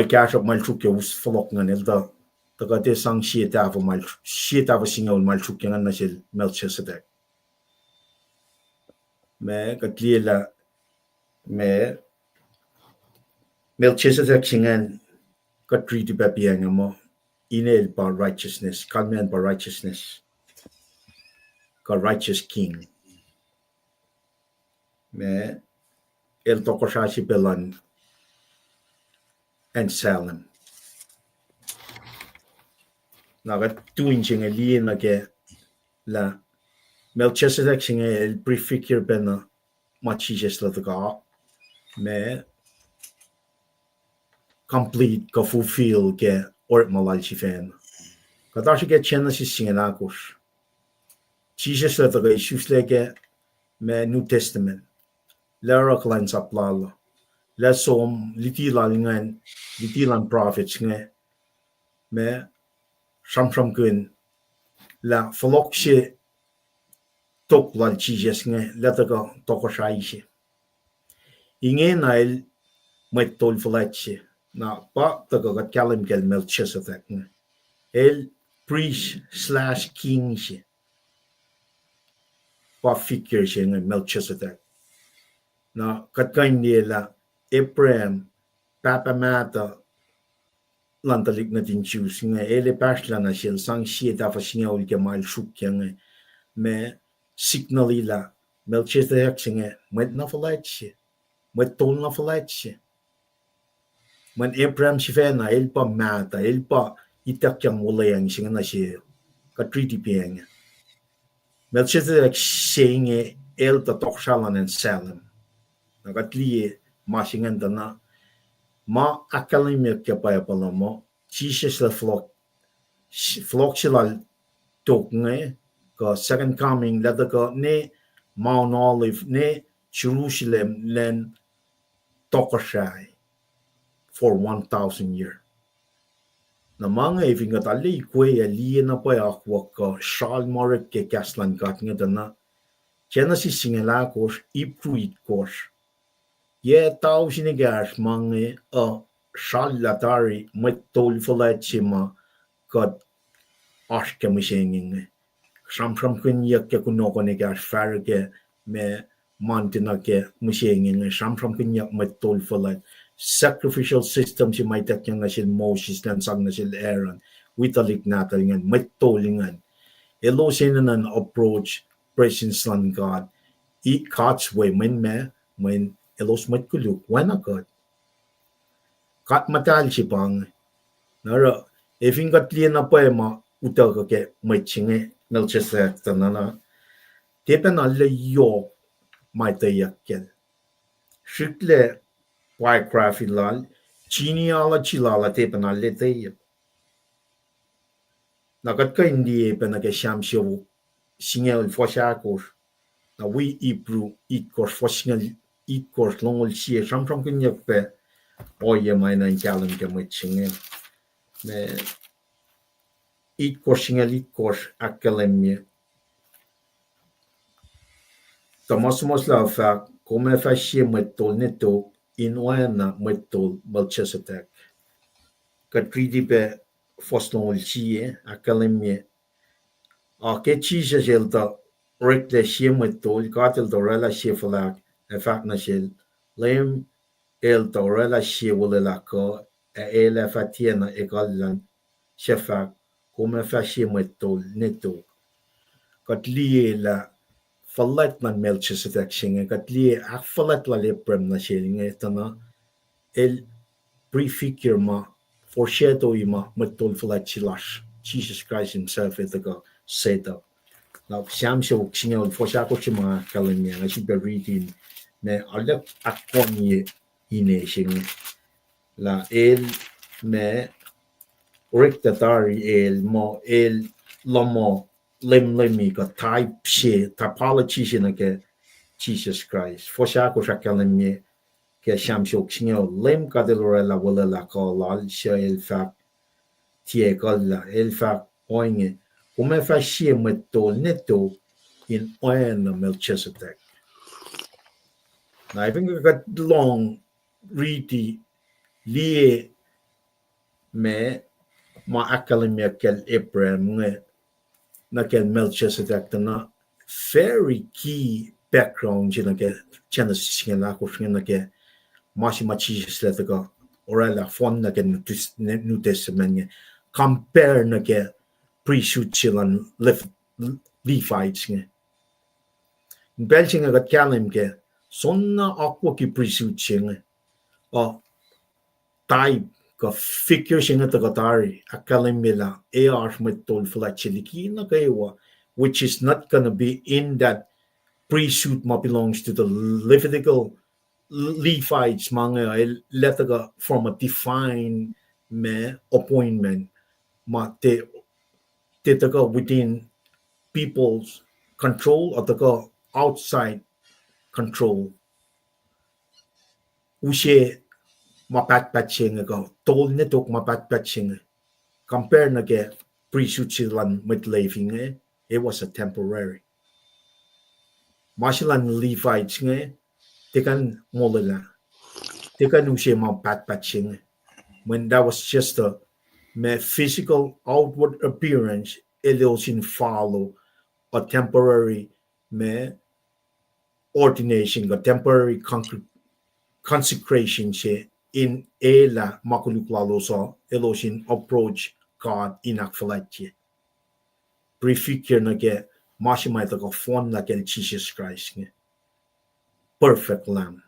cash up mal shukia us folok ngan el da tagate sang shieta av singaul mal shukiangan na sil melchesedek me katliela me melchesedek singan katri di babiang mo inel by righteousness, kalman by righteousness, God righteous king. Me el tokoshashi belan and Salem. Naga tuin singa liena ke la Melchizedek singa el prefigure bena machijes la daga me complete ka fulfill ke ort malalchi fan. Kadashi ke chenasi singa nakos. Jesus la daga isusleke me New Testament. Lara kulacnsap lalo. La som litilan prophets nge me sham kun la folokse tok lal Jesus nge la daga tokoshaishe. Inge nail Mwet tol foletse na pa daga gat kalim kel Melchizedek nge. El priest/king she. Pa figure she nge Melchizedek. Na katkain nila Abraham papa mata lantalik na din Jews nga ele pasla na siya sang siya dafa siya uli ke mal shukya nga me signalila Melchizedek siya Mwet na falat siya Mwet tol na falat siya man Abraham siya na el pa mata el pa itak yang ulayang siya na siya katriti piya nga Melchizedek siya nga el tatoksalan and Salem nagatliye masingan na ma akketeyac ke pa mo Jesus la flock sila tok nge ka second coming la ka ne Mount Olive ne Jerusalem len Kosrae for 1,000 years. Na mga evingat ali kwe ali na pa akwa ka shal moret ke kaslan kat nga na Genesis singela kos ipruit kos ye tau sinigas mange a shalatari Mwet tol foletsima kat aske misenging sham kun yak ke kunoko ne gas farge me mantina ke misenging sham kun yak Mwet tol folet sacrificial system si may tak yang nasil Moses nan sang nasil Aaron witalik natalingan Mwet tolingan elo sinan approach presence lan God God's way when elos Mwet kuluk wana God kat matal si pang nara efing katlian na pa ma utaga ke Mwet chinge Melchizedek tanana tepen alle yo may tayakel shikle Wycraft lal chini ala chilala tepen alle tayep nagat ka hindi penake shamsyo singel foshakos na we ibru ikos fosingel ikos longol sie sham kunyak pe oye may nan kalam ke Mwet chinge me ikos singel ikos akkelemye Tomos la fa come fa sie Mwet tol neto in oana Mwet tol Melchizedek katridi pe fosnol sie akkelemye ke Jesus elta rekle sie Mwet tol katel dorela sie falak efak na shel lem el dorela sie wolela ko ele fatiena egalan shefak come fa sie Mwet tol neto katlie la falat man Melchizedek singe katlie ak falat la leprem na shelinge tana el prefigure ma foreshadow ma Mwet tol falat chilash Jesus Christ himself itaga set up now shamsho singe foreshadow chima kalenya I should be reading me alak akoni ine singe la el me rectatari el mo el lomo lemmi ka type she typology she na ke Jesus Christ foshako shakalemme ke shamsho singe lem ka delorela wala la ka lal shel fa akollah elfa oinge come faccia metto netto in oana Melchizedek. Now I think I got long read lie me ma akademia kel Abraham na kel Melchizedek na very key background na ke Genesis na ko na ke mashi machi sletaga orala fon na ke New Testament compare na ke priesthood chilan Levites nge belchinga gat kalim ke sonna akwa ki priesthood chinga o type ka figure singa tagatari akalimila AR mit tol flachiliki na kaywa which is not going to be in that priesthood ma belongs to the Levitical Levites mga letaga from a defined me appointment ma te taga within people's control or taga outside control ushe mapatpatching go tol netok mapatpatching compare na ke priesthood silan mit living it was a temporary Mashilan Levites nge tekan molala tekan ushe mapatpatching when that was just a physical outward appearance it doesn't follow a temporary ordination a temporary consecration in ela makuluklaloso eloshin approach God inakfaletje prefigure na ke mashimai ta form na ke Jesus Christ perfect lamb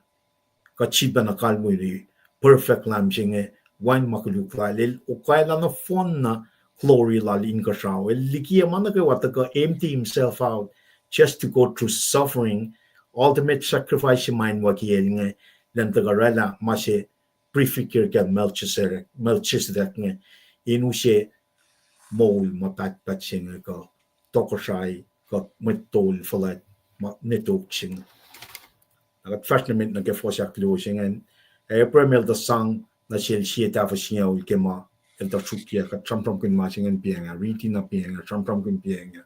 ka chiba na kalmuri perfect lamb jinge wine makuluklal ukaila na form na glory lal in Kosrae likiyac manake wataka empty himself out just to go through suffering ultimate sacrifice mind wakiel then the garela mashe prefigure ke Melchizedek inushe mol mapatpatching ko Kosrae ko metol falat netokching agat fashionment na ke fosak losing and premier the song na shie ta fashia ul kema el ta chukia ka tram kin maching en pianga riti na pianga tram kin pianga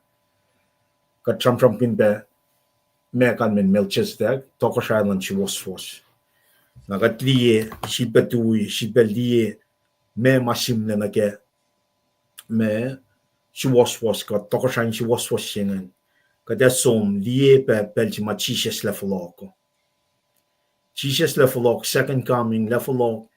ka tram kin be me kan men Melchizedek Kosrae lan chi was nagatlie shipetui shipelie me masim na ke me she was ka Kosrae she was singen ka da som lie pe pelchi ma Jesus leveloko Jesus levelok second coming levelok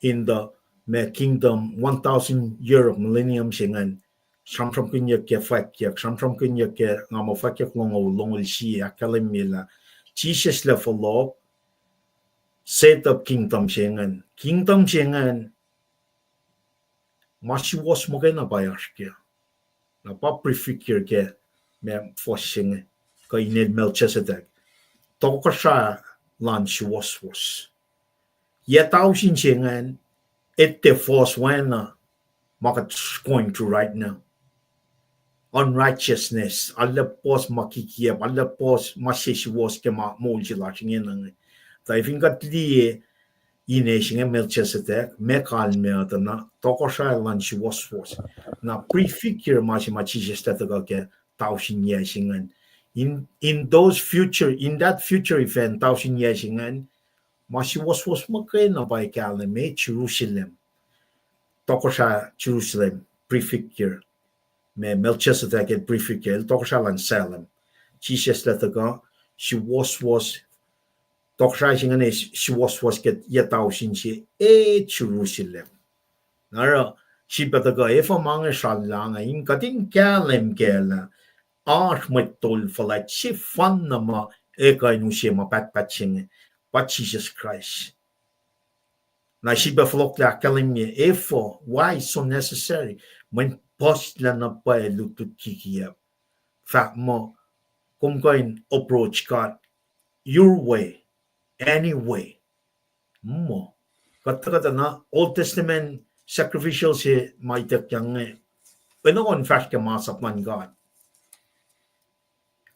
in the me kingdom 1000 year of millennium singen sam kinya ke fakya sam kinya ke ngamo fakya longol shi akalemila Jesus levelok set up kingdom singen mashi was mogena bayashke na pa prefigure ke me foshing ka inel Melchizedek Kosrae lan shi was yet out singen it the force when market going to right now unrighteousness alla pos makikia alla pos mashishi was ke ma molji laching in I think at the ination Melchizedek mekal me na Kosrae lan shi was na prefigure machi just that ke taushin yeshingen in those future in that future event taushin yeshingen mashi was makena by kalme Jerusalem Kosrae Jerusalem prefigure me Melchizedek prefigure Kosrae lan Salem Jesus that she was Kosrae singen she was get yetaushin she Jerusalem nara she better go if among a shalang in cutting kalem gela arch metol for like she fun nama ekainusema patching but Jesus Christ na she beflock la kalimye efo why so necessary when post la na pa lutut kikia fa mo come going approach God your way anyway mo kata na Old Testament sacrificial si maitek yang on fact ka masap man God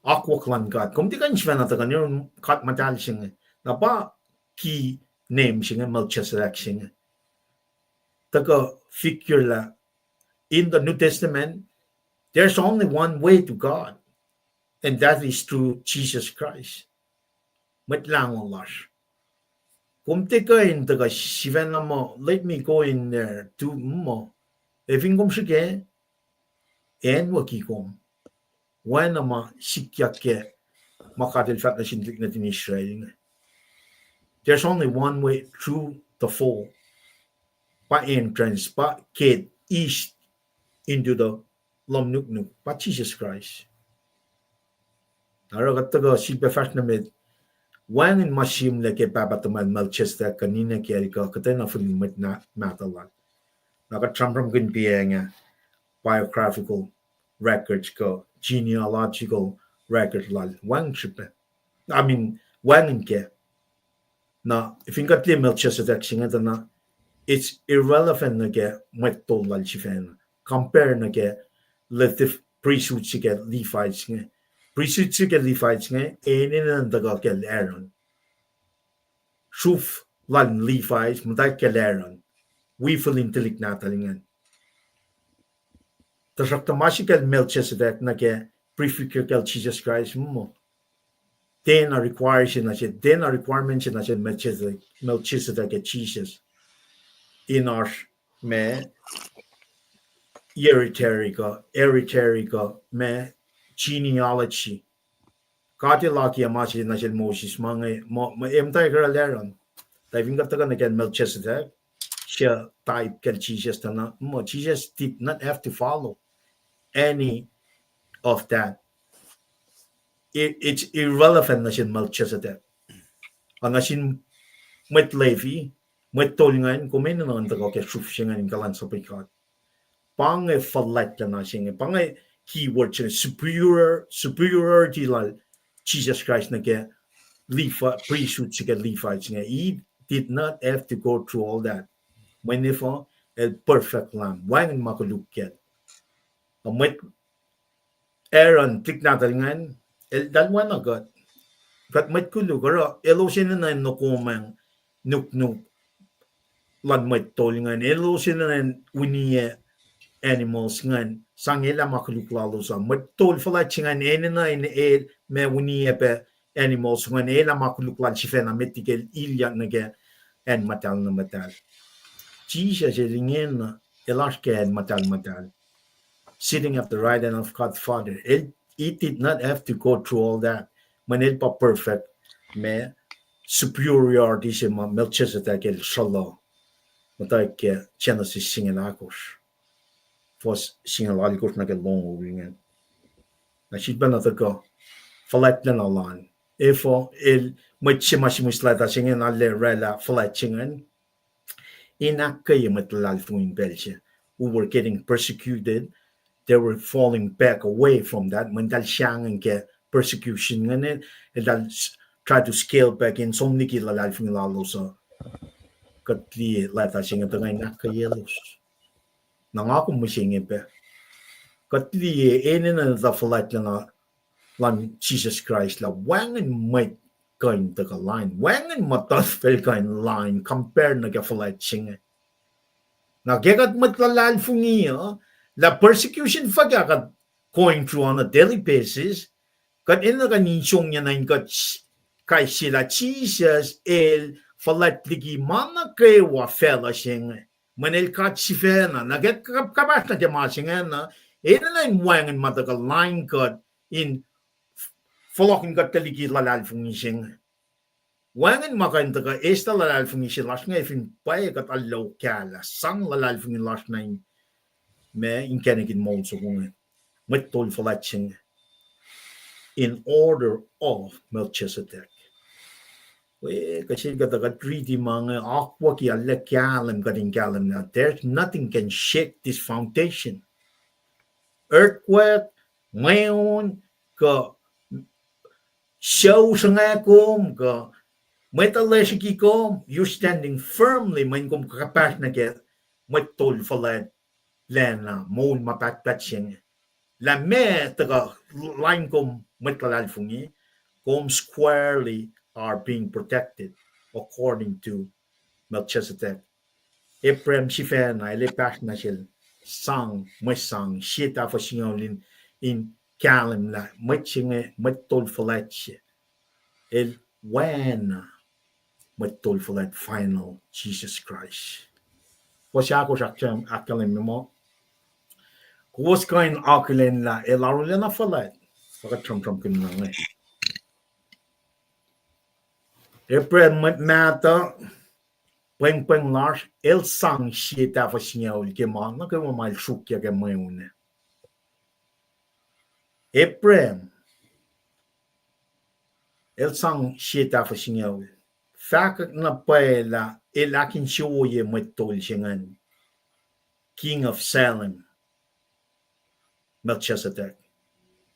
aquaklan God kung di kan siya na taga yung kat matal siya na ba key name siya Melchizedek siya taga figure la in the New Testament, there's only one way to God, and that is through Jesus Christ. Mwet lang Allah. Kung tika in taga sivena mo, let me go in there to mo. Evin kom sige, en wakikom. Wana ma sikyake makatil fat na sintik natin Israel. There's only one way through the fall. Pa entrance, pa kid east into the LEUM pa Jesus Christ. Naro kataga sibe fast na med. Wangin masim leke babataman Melchizedek kanina kaya ka katena fulin met na matalan. Nakatramram kin piyenga biographical records ko, genealogical records lal. Wang sipe. I mean, wangin ke. Na if you got the Melchizedek singa na, it's irrelevant na ke met tol lal sifen. Compare na ke let the priesthood sige Levites nga. Priesthood sige Levites nga, enin daga ke Aaron. Shuf lan Levites, muday ke Aaron. We feel intelligent natalingan. Tasak tamasi ke Melchizedek na ke prefigure ke Jesus Christ mo. Then a requirement na siya Melchizedek ke Jesus. In our me hereditary ka me genealogy. Kati laki amasi na siya Moses mga emtay ka leron. Diving ka taga na ke Melchizedek. Siya type ke Jesus na mo. Jesus did not have to follow any of that. It's irrelevant na siya Melchizedek. Ang asin Mwet Levi, Mwet Tolingan, kumain na naman taga ke shuf siya nga kulacnsap ikat. Pangay falat na siya nga. Pangay keyword siya superiority lal Jesus Christ na ke priesthood siya Levites nga. He did not have to go through all that. When if el perfect lamb, wang makulukyan. Mwet Aaron tik natalingan, el dalwan agad. Kat mwet kulu karo elo sina na nukumang nuk lan mwet tolingan. Elo sina na winiye animals ngan sangela makuluklalo sa mwet tol fala chingan ene na in el me winiye pe animals ngan ela makuluklan sifena metikel ilyak nage en matal na matal. Jesus elingen na elaske en matal. Sitting at the right hand of God Father. He did not have to go through all that. Manil pa perfect me superiority siya Melchizedek el Shalom. Matay ke Genesis singalakos. Fos singalakos na ke long uringan. Na siya na taga falat na nalan. Efo el may simasimuslata singa na le rela falat singan. Inakay matlal fung Belgium who were getting persecuted. They were falling back away from that. When dal siyang and get persecution and dal try to scale back in some niki lalal fung lalo sa katli lata singa tangay nakayelos. Nangako mo singa pe. Katli enen na the falat na lan Jesus Christ la wangan might kain taga line. Wangan matas fel kain line compare na ka falat singa. Nagegat matlalal fungi la persecution fagagat going through on a daily basis. Kat ina ka ninsong niya na kat kay sila Jesus el falat ligi mana kewa fela singa. Manel kat si fena naget kabas na jama singa na ina na wangan matagal line kat in folokin kat taligi lalal fungi singa. Wangan makain taga esta lalal fungi si last nga ifin pae kat alaw kala sang lalal fungi last na me in kenegin mo so kung met tol falatching in order of Melchizedek. We kasi kataga treaty mga akwa ki alekyalam kading kalam na there's nothing can shake this foundation. Earthquake, ngayon ka show sa nga kom ka metalesiki kom you're standing firmly man kom kakapas na get met tol falat lena mon mapatpatching la me taga line kom metkalal fungi kom squarely are being protected according to Melchizedek. Ephraim Shifen na ilipas na siya sang Mwet sang shit af singaulin in kalim la Mwet singe Mwet tol faletche el oana Mwet tol falet final Jesus Christ. Wasako sakjam akalim mo. Kos kain akelen la elarulen na falet. Baka tram kin na April mata Paing lars el sang shit af singaul ke man na ke mal shukya ke mayune. April el sang shit af singaul. Fak na paela el akin shoye metol singan. King of Salem. Melchizedek.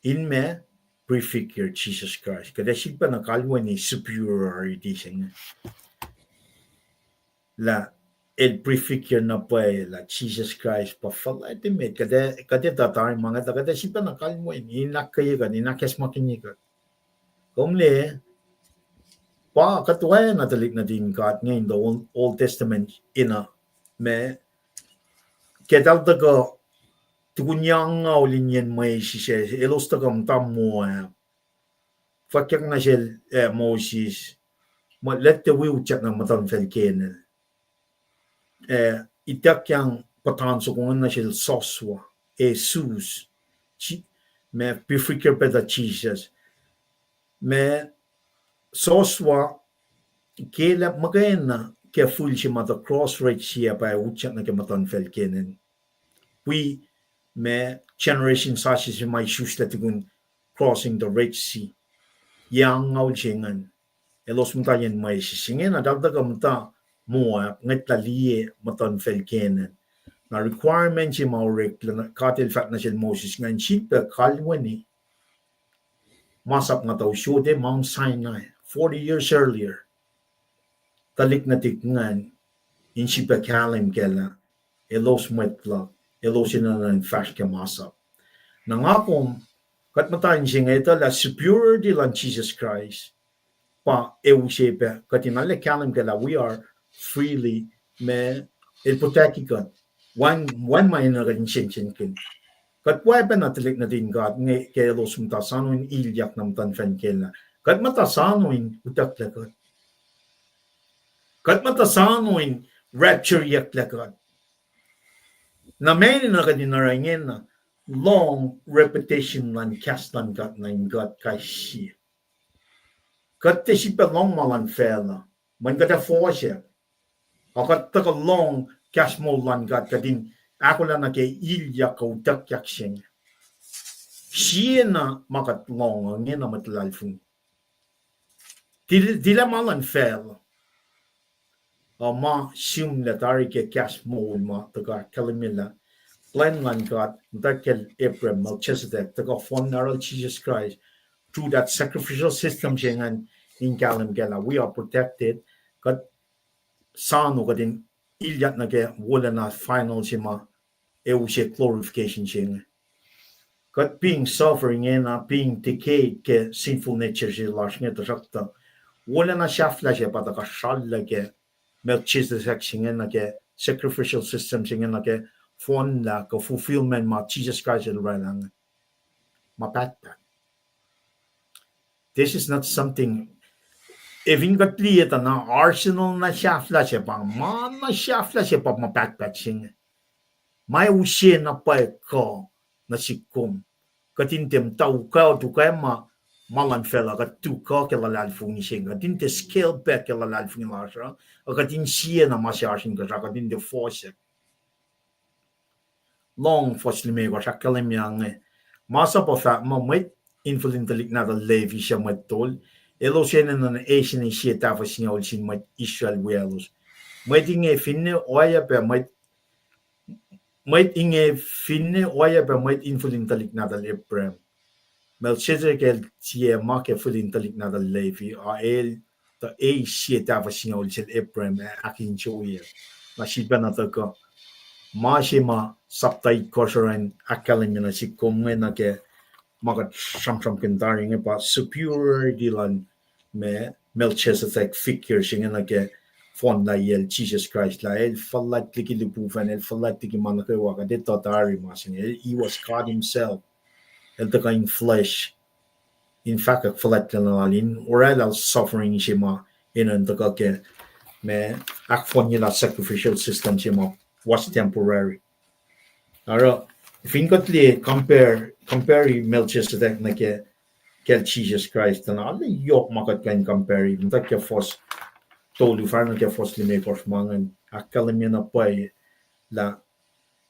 Inme prefigure Jesus Christ. Kada sipa na kalwa ni superiority singa. La el prefigure na paela Jesus Christ pa falate met kada tatar mga kada sipa na kalwa ni inakayagan inakesmakinika. Kumle pa katuwa na talik na din God ngayon the Old Testament ina me kedal daga tukunyang ulinyan may siya elos tagam tamo fakyak na siya Moses let the will chat ng matan Falkinyuck itak yang patanso kung na siya soswa Jesus me prefigure pa da Jesus me soswa kela magana ke full siya mata cross right siya pa uchat na ke matan Falkinyuck we me generation such as my shoes that gun crossing the Red Sea yang ngau jingan elos mutayan may sisingen na dagdaga muta mo ngat lalie matan Falkinyuck na requirement siya maurek katil fat na siya Moses ngan sipa kalwani masap nga tao syude Mount Sinai 40 years earlier talik na tikngan in sipa kalim kela elos Mwet elos na fash ke masap nangakong katmatayin siya ito la superiority lang Jesus Christ pa siya katinala kalim kela we are freely me ilpotekikan one minor rin siya kat why pa natalik na din God ngay kaya los mutasanoin ilyak ng tanfen kela kat matasanoin utak lakat kat matasanoin rapture yak lakat na may na kadinarangin na long repetition lan kastan kat na in God kay siya kat te siya pa long malan fela man kata for siya o kat taka long kasmo lan God kadin akollah na kay ilya ko takyak siya na makatlong nga na matlalfung dila malan fel o ma siyum latari ke kasmo ma taga kalimila plan lan God takel Abraham Melchizedek taga fon naral Jesus Christ through that sacrificial system siya in kalim gala we are protected kat sano kadin ilyat na ke wala na final siya ma siya glorification siya. Kat being suffering na being decayed ke sinful nature siya lash nga tasakta. Wala na siya siya pata ka shala ke Melchizedek siya na ke sacrificial system siya na ke fon la ka fulfillment ma Jesus Christ lang mapatpat. This is not something even katliyata na arsenal na siya siya pa man na siya pa mapatpat siya. May usye na pa ko na sikum katintem tau ka tu ka malan fela ka tu ka lalal fu ni singa tinte scale back lalal fu ni lasha katin siya na masyashin ka katin de force long force me ko shakalem yang masa pa fa Mwet influentalik na levi siya matol elo siya na Asian siya ta fa siya ulsin Mwet Israel wiowos Mwet inge finne oya pa Mwet inge finne oya pa Mwet influentalik na Abraham Melchizedek siya make influentalik na Levi el ta siya ta fa siya ulsin Abraham akin choya na siya na ta ko ma saptai Kosrae akalin na si kumwe na ke magat sam kentari nga pa superior dilan me Melchizedek figure siya na ke fon la el Jesus Christ la el falat liki lupufan el falat liki manakewa ka det tatari masing he was God himself el taka in flesh in fact falat kanalin or el suffering shima in an taka ke me ak fon la sacrificial system shima was temporary ara finkatli compare Melchizedek na ke Jesus Christ and alle yok makat kan compare even tak ke fos tolu farno ke fos lime kors mangan akalemia na pai la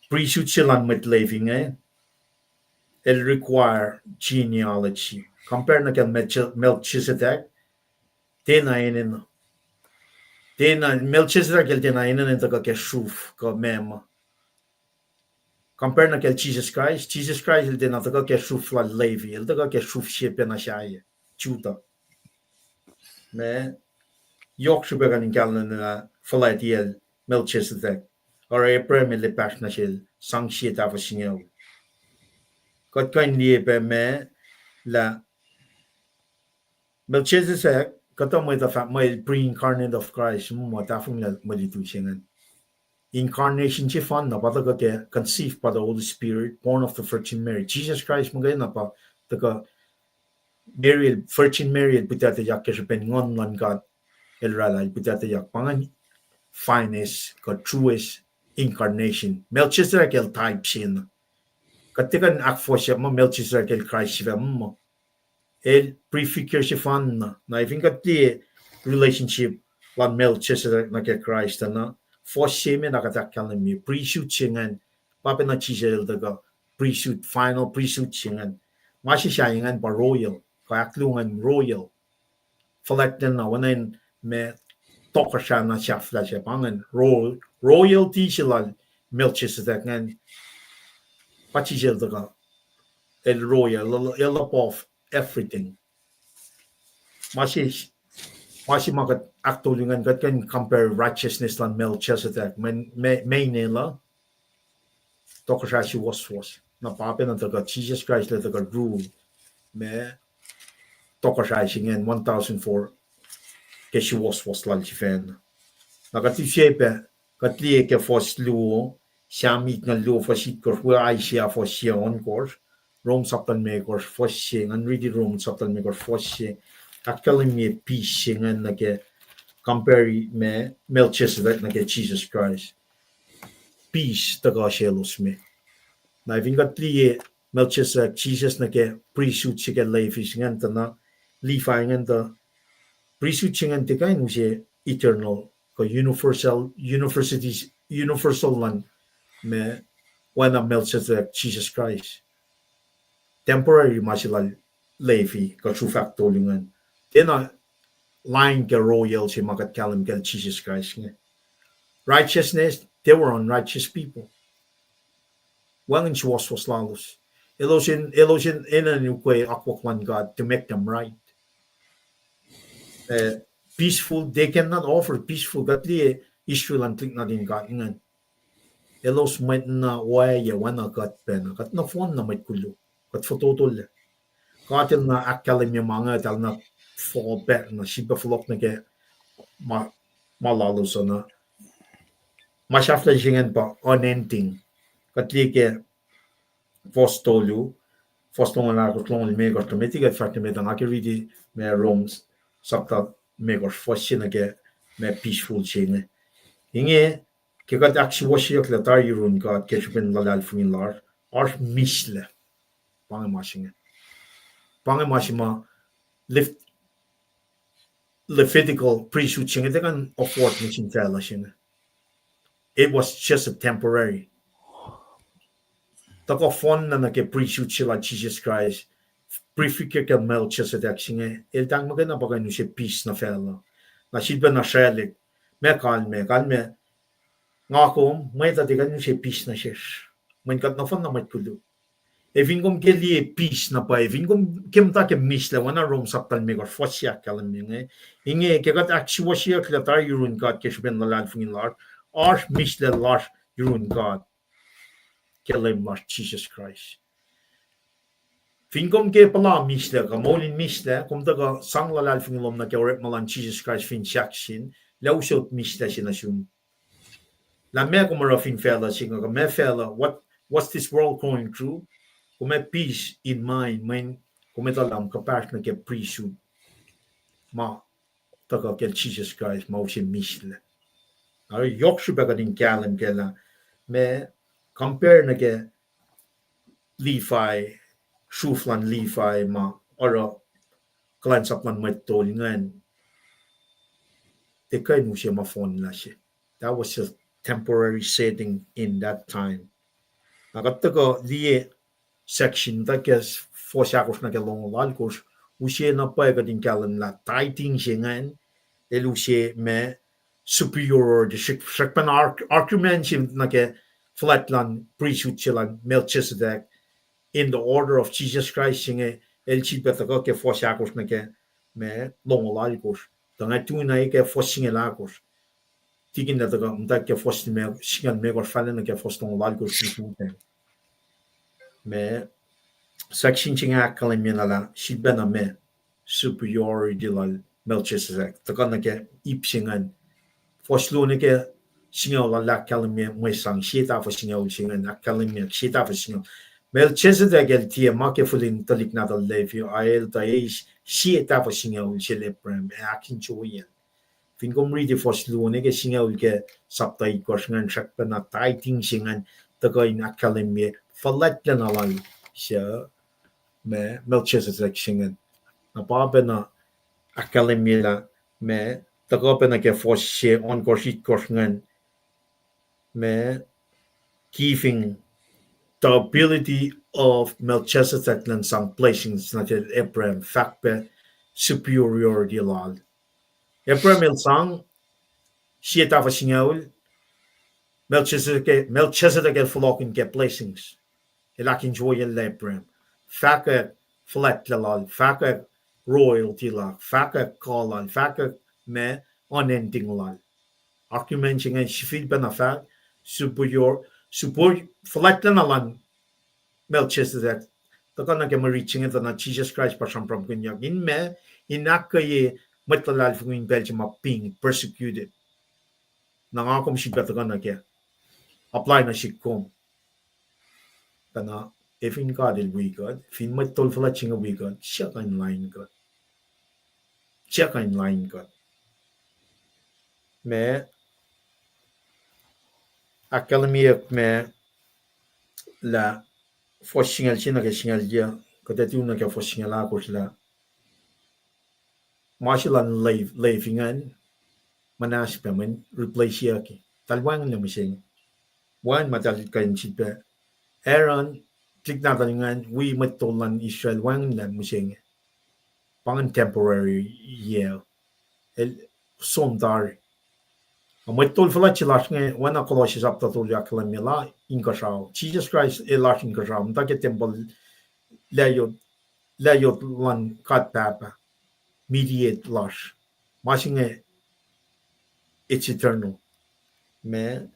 priesthood silan met living it require genealogy compare na ke Melchizedek tena Melchizedek el tena inen ta ke shuf ko mem compare na ke Jesus Christ el tena ta ke shuf la Levi el ta ke shuf shepe na shaye chuta me Yorkshiregan in Gallen Falatiel Melchizedek or a premier passionate sang shit of a signal. Got kindly by me la Melchizedek got on with the fact my pre-incarnate of Christ, what happened at Meditation. Incarnation chifan, but got conceived by the Holy Spirit, born of the Virgin Mary. Jesus Christ Magana, the Mary, Virgin Mary, put that the Yakish ben one God. El ralay akketeyac pangan finest ka truest incarnation Melchizedek el type sin katikan akfosya mo Melchizedek el Christ mo el prefigure si fan na even kati relationship lan Melchizedek na ke Christ na fosya me na katakkalan mi priesthood singan papa na chisel daga priesthood final priesthood singan masisyayangan pa royal kayaklungan royal falakten na wanen me tokashana shafla shepangan royalty shilal Melchizedek and pachijel daga el royal el of everything mashi magat aktulingan gat can compare righteousness lan Melchizedek mainela tokashashi was na pape na daga Jesus Christ le daga rule me tokashashi ngen 1004 ke she was lan chifen nakati shepe katlie ke fos luo shamit na luo fosit kor hu aisia fosion kor rom saptan me kor fosing and ready rom saptan me kor fosie akkaling me pising and na ke compare me Melchizedek na ke Jesus Christ peace taga shelos me na vingatlie Melchizedek Jesus na ke priesthood ke leifis nganta na lifa nganta priesthood nganta kain use eternal ko universal land me when Melchizedek Jesus Christ temporary masilal levi ko true facto lingan tena line ke royal si magat kalam kel Jesus Christ nge righteousness they were unrighteous people wangan si was lalos elosin in a nuke akollah God to make them right peaceful they cannot offer peaceful gatli Israel and think not in God ngan elos met na waya wana gat pen gat na phone na met kulo gat fototol katil na akkalim yung mga tal na fallback na sipa flok na ke malalo sa na masyafla singen pa unending katli ke fostolu fostolong na kutlong megor to metigat faktimet ang akiridi me roms sapta megor fossin na ke me peaceful singen inge ke gat aksi wasiyak la tar yurun gat keshpen lalal fungin lar ar misle pangamasingen pangamashima lift Levitical priesthood sing they can afford mission sing it was just a temporary tako fon na ke priesthood sila Jesus Christ prefigure ke Melchizedek sing el tang magana pa kanu si peace na fella na siba na shelik me kalme ngakom may tati kanu si peace na shish man kat na fon na matkulo Evingom ke लिए peace na pa evingom kimta ke misla wana rom saptal me gor fosya kalam inge ke gat actually ke tar yurun God ke shben lalal fungin lar ar misla lar yurun God ke lem lar Jesus Christ Vingom ke pala misla ka molin misla kom ta sang lalal fungin lom na ke orep malan Jesus Christ fin shakshin lausot mislashinashum. La me como rafin fella singa me fella what's this world going through? Come peace in mind when come talam kapart na ke pre-shoot ma taka ke Jesus Christ ma ushe misle. Ar yokshu baga din kalam kela me compare na ke Levi shuflan Levi ma oro kulacnsap lan Mwet ngan te kai mushe ma phone la she. That was a temporary setting in that time. Nakataka liye section that gets for shakos na ke long lalkos ushe na pa ga din kalam la taiting shengan elushe me superior de shakpan argument na ke flatland priesthood chilan Melchizedek in the order of Jesus Christ singe el chipetaka ke for shakos na ke me long lalkos tanga tu na ke for singe lakos tigin na daga mta ke for singe singan me gor falen na ke for long lalkos tu me section chinga kalimina la shibena me superiority lal Melchizedek takana ke ipsingan foslune ke singa la kalimia mwe sang shita fo singa singan kalimia shita fo singa Melchizedek el tie make fulin talik na dal levi ael ta is shita fo singa shele prem akin choyen fingom read foslune ke singa ke saptai korsngan shakpana taiting singan takoin kalimia falatlan alal sha me Melchizedek singen na babena akalimila me takopena ke foshe on korshit korsngan me giving the ability of Melchizedek and some placings na ke Abraham fakpe superiority lal Abraham il sang shieta fasingaul Melchizedek el flokin ke placings elakin joy el Abraham fakpe flat lal fakpe royalty la fakpe call fakpe me unending lal argument nga shifil benafak superior flat lan Melchizedek takana ke reaching it na Jesus Christ pasam from Falkinyuck in me inakaye matlal fungin Belgium Paing persecuted nangakom si takana ke apply na shikom kana if in God il we God fin matol flaching we God check in line God me academia me la foshingal china ke shingal dia kada tiuna ke foshingala ko la martialan livingan manas pemen replace yaki talwang na mising wan matal kan chipe Aaron klik na talingan we matolan Israel wang na mising pang temporary year el sondar amatol fala chilasnge wan akollah sap tatul yaklamela inkashao Jesus Christ elash inkashao mta ke temple layot lan kat papa mediate lash mashinge it's eternal me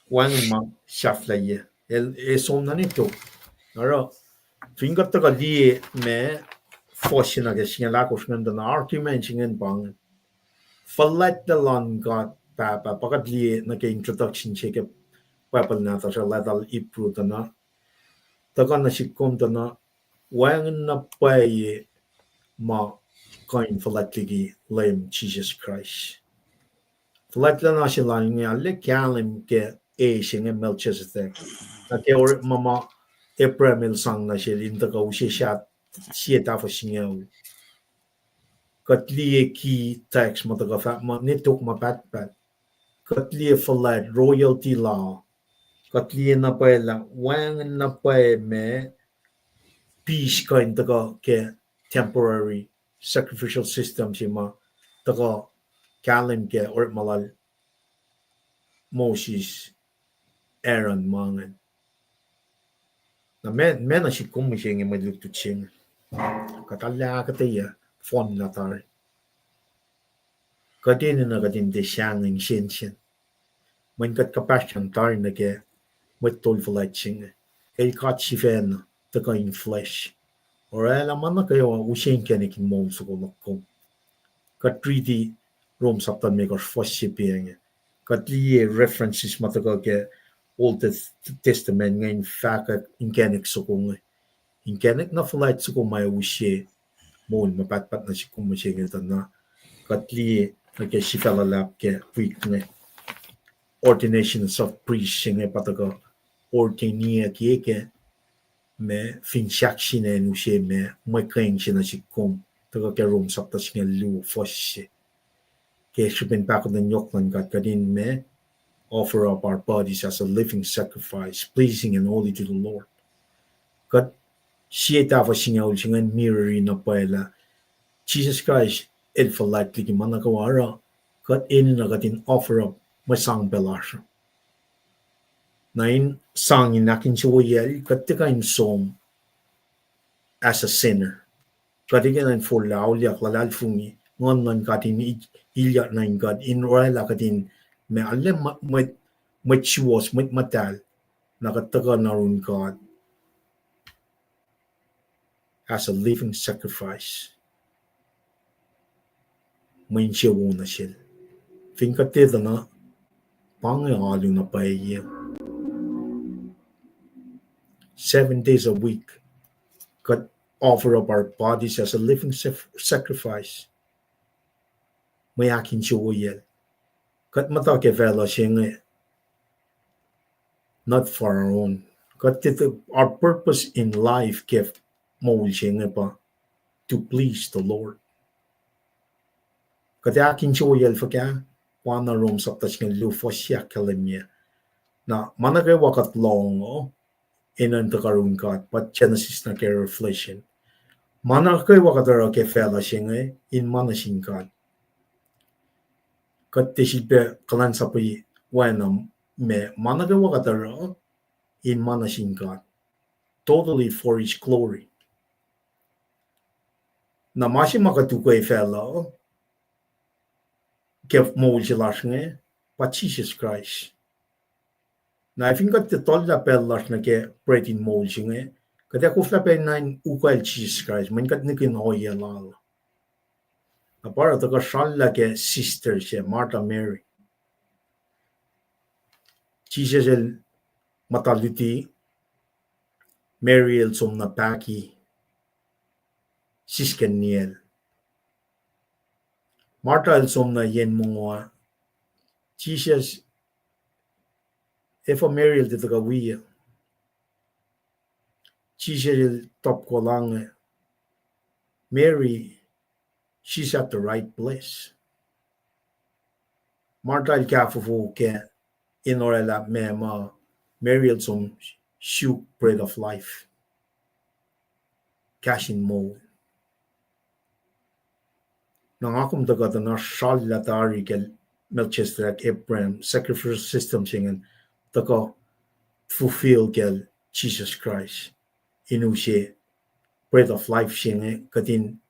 wang ma shaflaye el somnanito aro fingat ka li me foshina ke singa ko nganda na argument ngin bang falat the lan got papa pakat li na ke introduction cheke papa na ta la dal ipru na ta kana sikom na wang na pai ma kain falat ligi lem Jesus Christ falat na sila nga le kalim ke singa Melchizedek na ke or mama Abraham sang na siya linda ka ushe siya tafa singaw katliye ki tax mataga fa ma nitok mapat katliye falat royalty law katliye na pa la wang na pa me peace kind taga ke temporary sacrificial system si ma taga kalim ke or malal Moses Aaron mangan na men na si kumising yung madlugtutsing katala kataya fon na tar kadin na kadin de siang ng shen man kat kapasyan tar na ke matol flaching el kat si fen ta ka in flesh or ela man na kayo ushen kenik mo so ko kat treaty room saptan makers fosse Paing. Katli references mataga ke Old Testament ngayon faka ingenek sukong ingenek na flight sukong may usye mon mapatpat na si kumusingil na katli ke sifalalap ke week ne ordinations of priests nga pataga ordainia ke me finchak sine usye me mwekeng sina si kum taga ke room sapta singa lu fosse ke shipin pakod na nyoklan kat kadin me offer up our bodies as a living sacrifice, pleasing and holy to the Lord. God, siya tava singaw singan mirror na paela. Jesus Christ, el falat liki manakawara. God, in nagatin offer up masang belasha. Nain sang inakin siwayel, God tikain som as a sinner. God ikain for laulyak lalal fungi, ngon katin ilyak na God, in royal katin me alam wiowos, pacl, nakataga na rin God as a living sacrifice. May siya wuna siya. Finkatida na pangyayalo na paye. 7 days a week, God offer up our bodies as a living sacrifice. May akin siya wuyel. God matake vela siya nga not for our own. God, our purpose in life kept mawul siya nga pa to please the Lord. Kaksakin siya faka wana room saptas nga lufos siya kalimya na managay wakat longo inan takarun kat pat Genesis na kay reflection managay wakatara ke fela siya nga in manasing kat kat tesipe kalansapi wana me managay wakatara in manasing kat totally for his glory na masi makatukoy fela ke mawul siya nga pa Jesus Christ. Na I think at the tol la pel las na ke pretin mawul siya nga kaya kufla pe nain ukal Jesus Christ man kat nikin hoya lal. Na para taka shalla ke sister siya Martha Mary. Jesus el mataliti Mary el som na paki sisken niel. Martha el som na yen mongwa Jesus if a Mary el tita kawiya Jesus el top ko lang Mary she's at the right place. Martha el kafufu ke inorela mema Mary el som shook bread of life. KahsInKol. Nang akum dagat na shal latari ke Melchizedek Abraham sacrificial system singen taka fulfill ke Jesus Christ. Inusye bread of life singen katin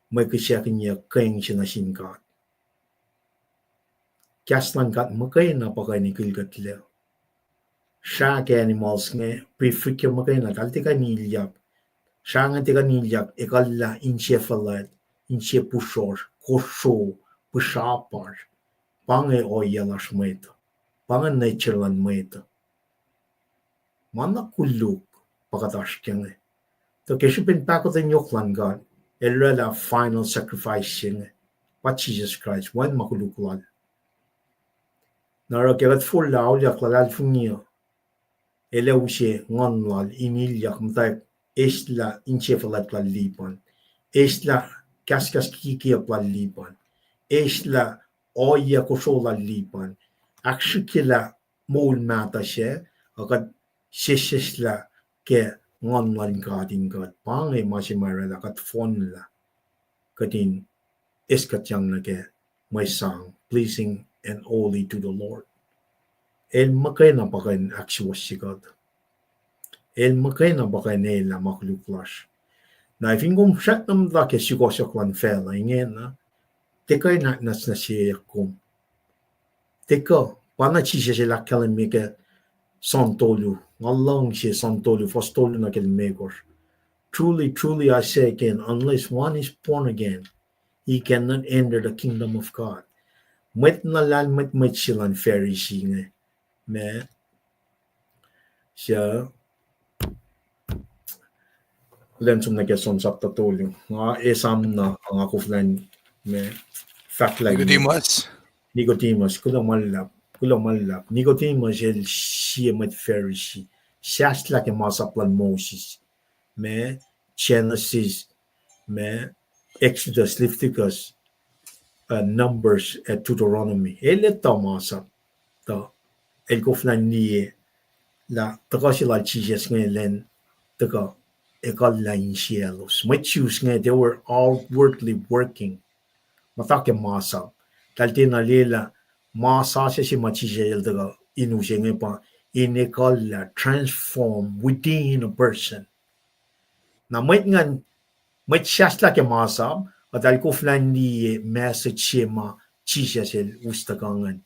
may kasyakin niya kayang sinasin God. Kaslan kat makay na pakay ni kilgat liya. Siya ke animals nga prefikir makay na kalti ka nilyak. Siya nga tika nilyak ikalla insye falat, insye pushor, kosho, pushapar, pangay oyalas mweta, pangay naturelan mweta. Mana kuluk pakatash kenge. To kesipin pakotin yoklan God, elrela final sacrifice singe, pa Jesus Christ, wan makuluklal. Nara kerat full lao yak lalal fungiyo, elewsye ngonlal inilyak mtaik esla inchefalat lalipan, esla kaskas kikiap lalipan, esla oya kosol lalipan, akshikila mol mata siya, akat sisisla ke ngonlan kadin God, pangay masimarala kat fonla, katin iskatyang na ke may sang, pleasing and holy to the Lord. El makay na bakain akswas si God. El makay na bakain nila makluklas. Na ifingom siya nam da ke sigosok lan fela ingen na tekay na nas na siya kum. Teka pana chi siya sila kalim mika santolu ngalong siya santolu fastolu na kilmegor. Truly, truly I say again, unless one is born again, he cannot enter the kingdom of God. Mwet na lan mwet silang Pharisee nga. Me siya len som nagkason sa tatulong. Nga esam na ang ako flan me fact like Nicodemus kulang malap. Nicodemus el siya met Pharisee. Siya sila ke masaplan Moses. Me Genesis me Exodus, Leviticus, Numbers at Deuteronomy. Ele tamasa ta el ko flan ni la taka sila Jesus ngayon taka ekal lain cielos. My choose nga they were outwardly working. Matake masa. Talte na lela masa siya si machisel taka inusya nga pa inekal la transform within a person. Na may shasla ke masa at al ko flan ni message siya ma chisel ustakangan.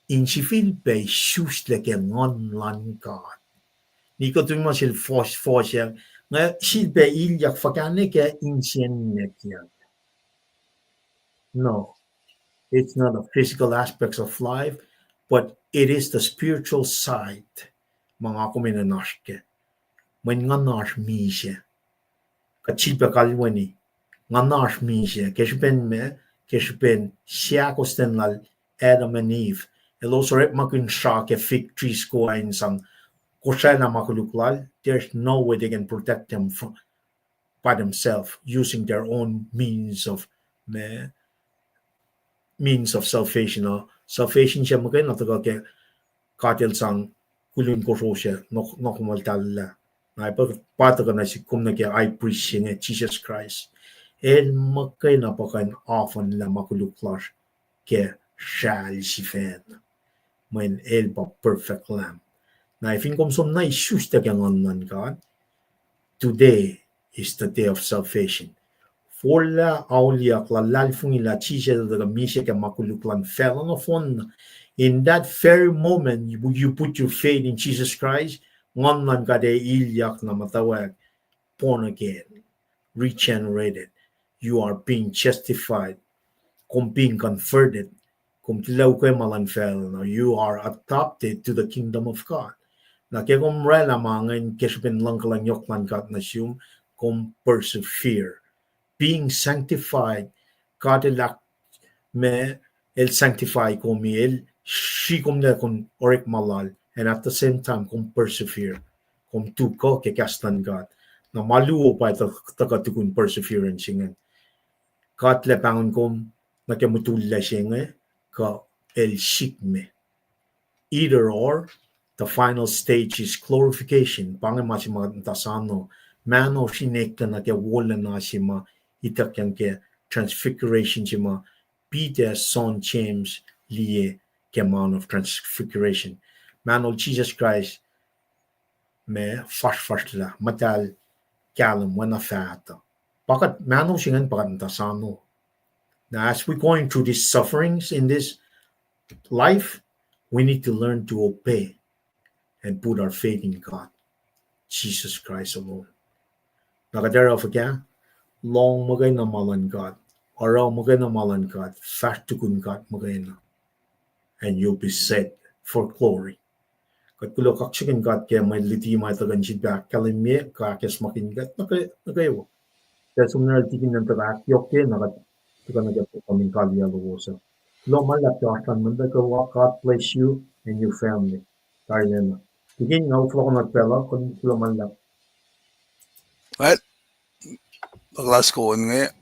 In sifil pe shusle ke ngon lan God. Nicodemus sil forse nga silbe ilyak fakane ke insienek yan. No, it's not the physical aspects of life, but it is the spiritual side. Mga kuminanaske. When nga nash mi siya. Kachipa kalwani. Nga nash mi siya. Kespen siya kosten lal Adam and Eve. Elo sorep makin siya ke fig trees ko ay sang Kosrae na makuluklal, there's no way they can protect them by themselves using their own means of salvation. Salvation siya magay nataga ke katil sang kulun koro siya nokumaltala. Na ipagpataga na si kum na ke high priest siya Jesus Christ. El magkay napakan often la makuluklar ke shal si fen. When el pa perfect lamb. Now, if in som na issues on God, today is the day of salvation. Forla auliak la lalfung ila chisel the misha makuluklan felon of one. In that very moment, you put your faith in Jesus Christ, one man kade ilyak na mutawaek, born again, regenerated. You are being justified, being converted, you are adopted to the kingdom of God. Na kaya kung rela mangan kesupin lang kalang yokman kat na siyum kung persevere. Being sanctified, kakketeyac me el sanctify kung el si kung na kung orik malal and at the same time kung persevere kung tuku ke kastan God na maluo pa ito tagatukun perseverance nga. Katle pangon kung nakamutulla siya nga ka el sikme. Either or, the final stage is glorification. Pangamat si mga tasano, mano sinekta na ke wolacna si mga itakyan ke transfiguration si mga Peter son James liye ke man of transfiguration. Mano Jesus Christ me fast la matal kalam wana fata. Pakat mano singan pakat tasano. Now as we're going through these sufferings in this life, we need to learn to obey and put our faith in God, Jesus Christ alone. Nakadara of kya, long magay na malan God, araw magay na malan God, fast tukun God magay na, and you'll be set for glory. Kat kulo kaksakin God kaya may liti may tagan siya kalimye kakes makin God nakayo. Kaya sumnal tikin ng tarak yoke nakat tukan nagapo kaming kalya lowosa. Lo malap yakan man God bless you and your family. Kaya Begin nga uflo ko nagpela kung sila man lang. Mwet, baklas ko inge.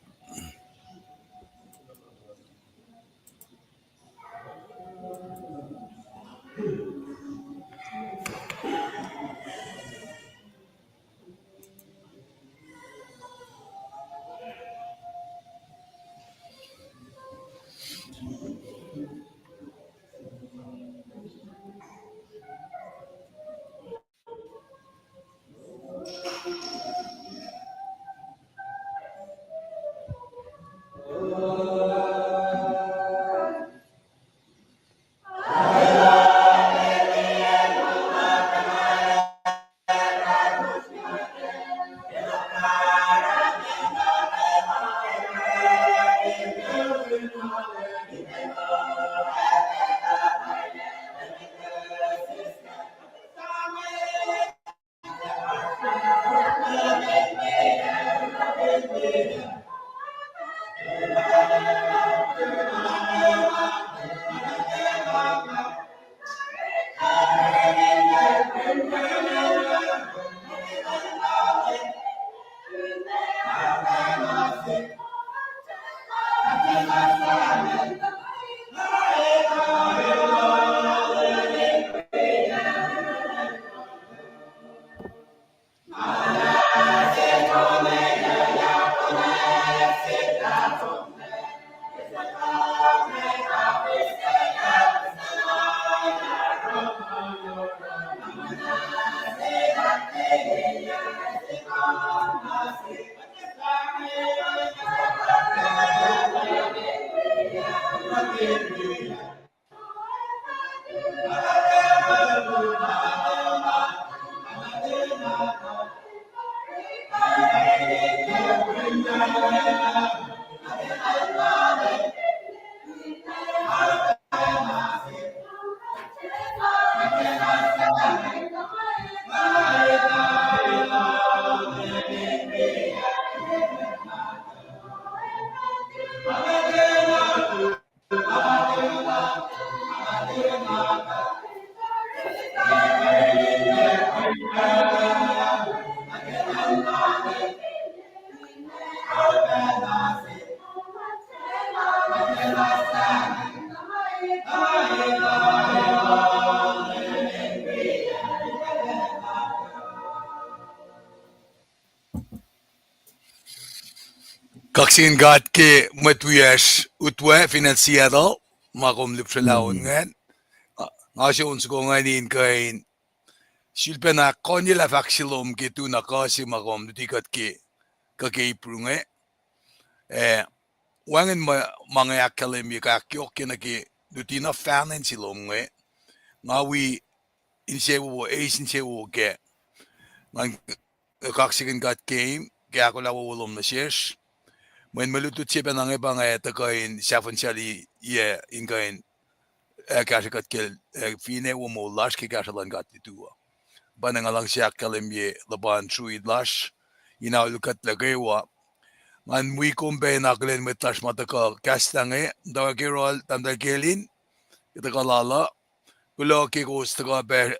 KahsInKol ke Mwet utwe financiero makom lipselaon ngan ngasyon ko ngayon kain silpena konila faksilom ke tu nakasi makom dutikat ke kakeiprunge wangen mga akademi kakyok ke dutina fanen silom nge ngawi insewo insewo ke ngan KahsInKol game ke akollah wolom na shesh when malutut siya nang ibang tagain safon sali ye ingain KahsInKol ke fine wo mo lash ke KahsInKol gat ditua banang alang siya kalemye laban Srui lash inaw lukat lagawa man wi kumbe naklen met lash mataka kastange dawagirol tandagelin itakalala kulo ke gustaga be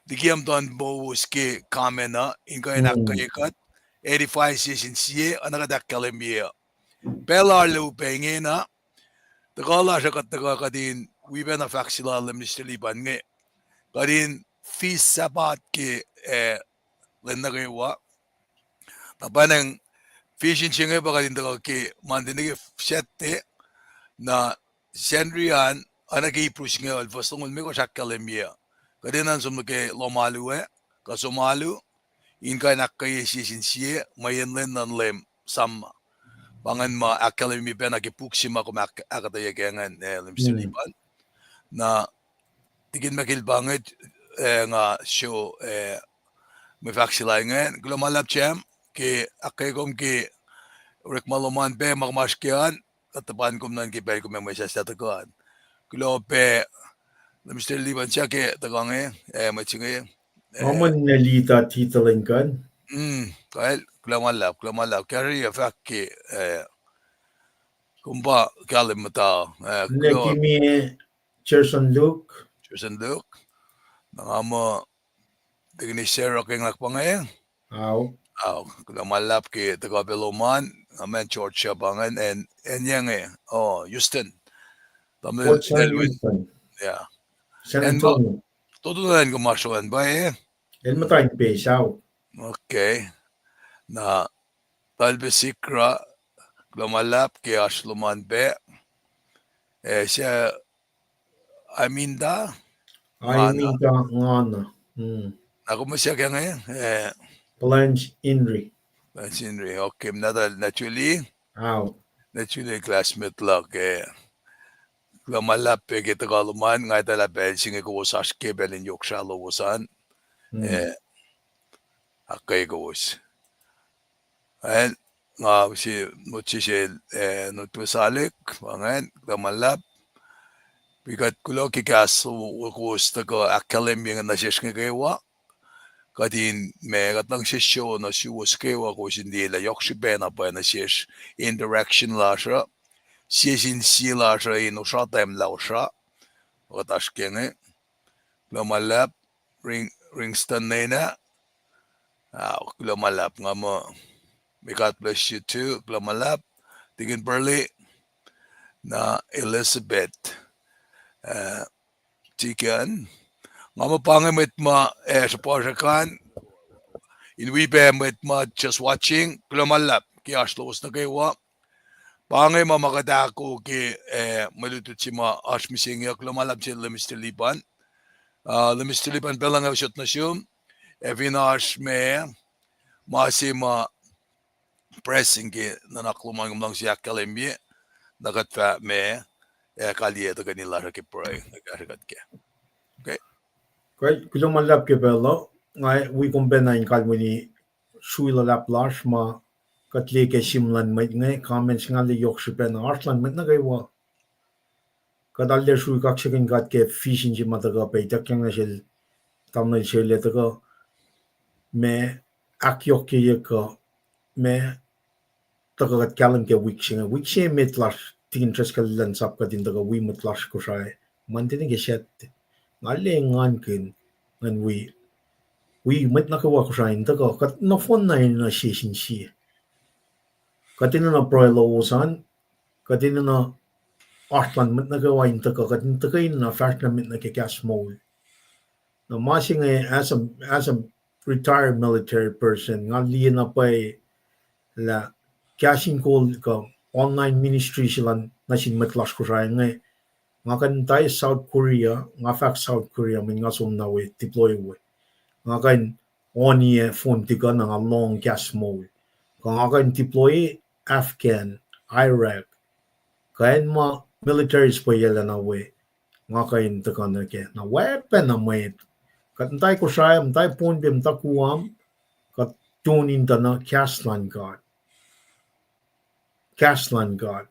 digiam don bowos ke kamena ingain akketeyac 85 season siye anagadak kalemye Pelarlo Paing na takala siya kadin wiben na faksila Mr. Liban nge kadin fees sabat ke lenagawa tapanang fishing siya ba kadin takal ke mandinig sette na sendrian anagipus nga alfastong ulmi ko siya kalemya kadin ang sumake lomalu kasumalu inka nakaya siya mayanlen ng lem sama pangan ma akademi ben akipuksima ko akketeyac ngan Mr. Liban na tigin makil banget nga show may faksila ngan glumalap cham ke akkekom ke rek maloman be magmaskian katapan kom nan ke pe ko may sastatakan glope Mr. Liban siya ke tagange machinge Aman nalita titalinkan. Kahit glumalap kaya fakki kumba kalim mata Nekimi Cherson Luke. Nangamo tignisero keng nakpangay Aw. Glumalap ke tagabeloman amen George Shabangan and yang Houston Port Houston. yeah San and Antonio. tutunan ko masuan ba El matayong pesaw. okay na talbesikra glumalap ke asluman be siya aminda Aminda ngana. ako mo siya kaya ngayon Blanche Inri. okay naturally Aw. classmate lang glumalap kita kaluman nga tala singe ko saske belin yok siya lowosan akay gawos and nga si siya nutwasalik pangan glumalap bigat kulo kikaso wakos taga akademi nga nasyesh nga gawa kadin may katang sisyo na siwas kewa ko hindi la yok si bena pa na siyes in direction la siya siyesin sila siya ino siya time la siya katas kenge glumalap ringston na glumalap nga mo may God bless you too glumalap tingin Burley na Elizabeth tikan nga mo pangamit ma sa porsakan inwibe met ma just watching glumalap kaya lowos na gawa pangay mamakadako ke malutut si ma asmisingya glumalap si Mr. Liban Mr. Liban belang shot na siyum evinash me masima pressing ke nanakluman lang siya kalemye nagatfa me kaliye to kanila sa kipray nagkaragat ke okay Kung malap ke belo, ngay we kumbe na yung kalmo ni Srui lalap lash ma Katlike simlan met nge comments nga le yokshipen artlan met nagaywa. Kadalde shui kaksakin gat ke fishing ji mataga pe takyang na shel tamnal shel taga me akyok ke yeka me taga gat kalam ke wikshing metlash tin traskal lan sap kadin taga wi metlash Kosrae mantini ke shet ngalle ngan kin ngan wi met nakawa Kosrae taga kat no fon na ina shishin shi katina na pro lowosan katina na Artland met nakawa in taga katin taga ina fashion met nake gas mole. Now, masing as a retired military person, nga liyan na pa la KahsInKol ka online ministry sila na sinmetlas ko siya nga kan tayo South Korea, nga fact South Korea min nga sumnawe deploy we. Nga kan oana phone tika na nga long gas mode. Nga kan deploy Afghan, Iraq, kain ma military pa yala na we. Nga kain tika na ke na weapon na may kat tay ko siya, tay pon bim takuam, kat tunin ta na KahsInKol God. KahsInKol God.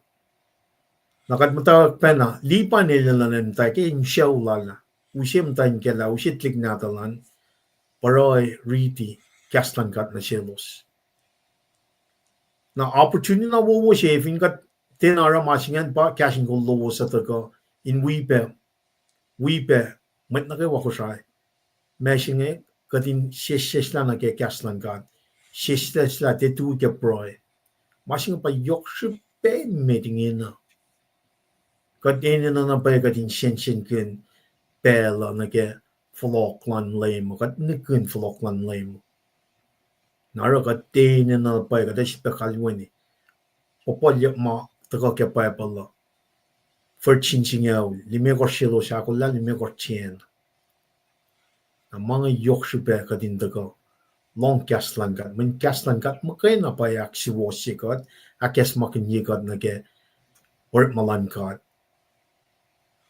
Nakat mutawek pa na, lipa nila na tay kay insyaw lala. Usim tayo kela, usitlik natalan, paroy riti, KahsInKol God na silos. Na opportunity na wo shefin kat tinara masingan pa KahsInKol lowos sa taga in wipe, met na kay wako siya. Meshinge katin sesla na ke KahsInKol God. Sesla te tu ke proy. Masing pa yokshi pe meeting na. Katin na pa katin sensing kin pela na ke Falklan lame kat nikun Falklan lame. Nara katin na pa katin pa kalwani. Popolya ma taka ke pa pala. For chincing yaw, lime ko shilo sa akollah, lime ko chien. Na mga yokshi pe katin taka. Long KahsInKol God. Min KahsInKol God makay na pa yak si wosi God. Akes makinyi God na ke work malan God.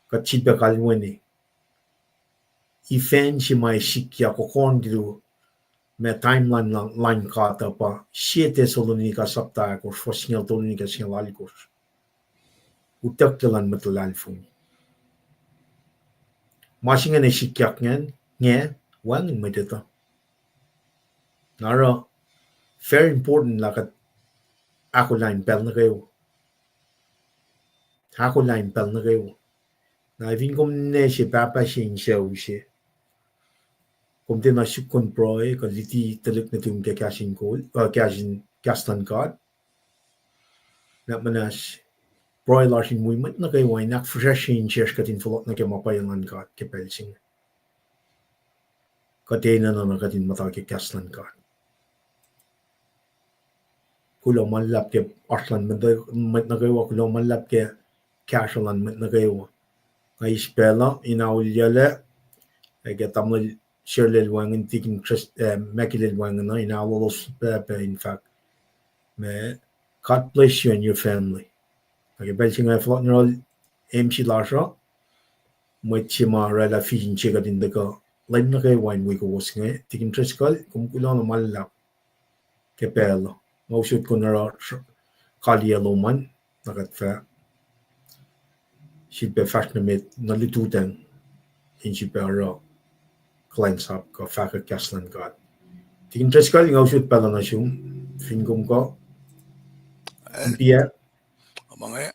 Kat chidbe kalwani. Ifen si may sikya ko kondiru me timeline line kata pa 7 Thessalonica sapta ko fosnyal tolonika singalalkos. Utak telan matalalfung. Masingan ay sikyak nge wangin may dito. Nara very important lakat akollah pel na kayo. Akollah pel na kayo. Na even kung ne si papa siya siya. Kung di na sukon proy, kung liti talik na tum ke KahsInKol, KahsInKol God. Na manas proy larsing movement na kayo ay nakfreshin siya katin fulot na ke mapayangan God ke pelsing. Katena na katin mata ke KahsInKol God. Kulo malap ke Artland met na kayo, kulo malap ke KahsInKol met na kayo. Ngay spela, inaulyala, ay katamol Shirley wangan tikin makilil wangan na inawalos pepe in fact. May God bless you and your family. Okay, belching ay flot nyo MC Lasha. Mwet si ma rela fijin chika din daga. Lain na kayo wine wiko was ngay. Tikin triskal kumkulo na malap. Kepelo. Mausut ko na kalya loman. Nakat fa. Sipe fashion mit nalitutan. In sipe aro. Kulacnsap ka faka KahsInKol God. Tikin triskal yung ausut pala na siyong fingom ko. Iya. Mwe.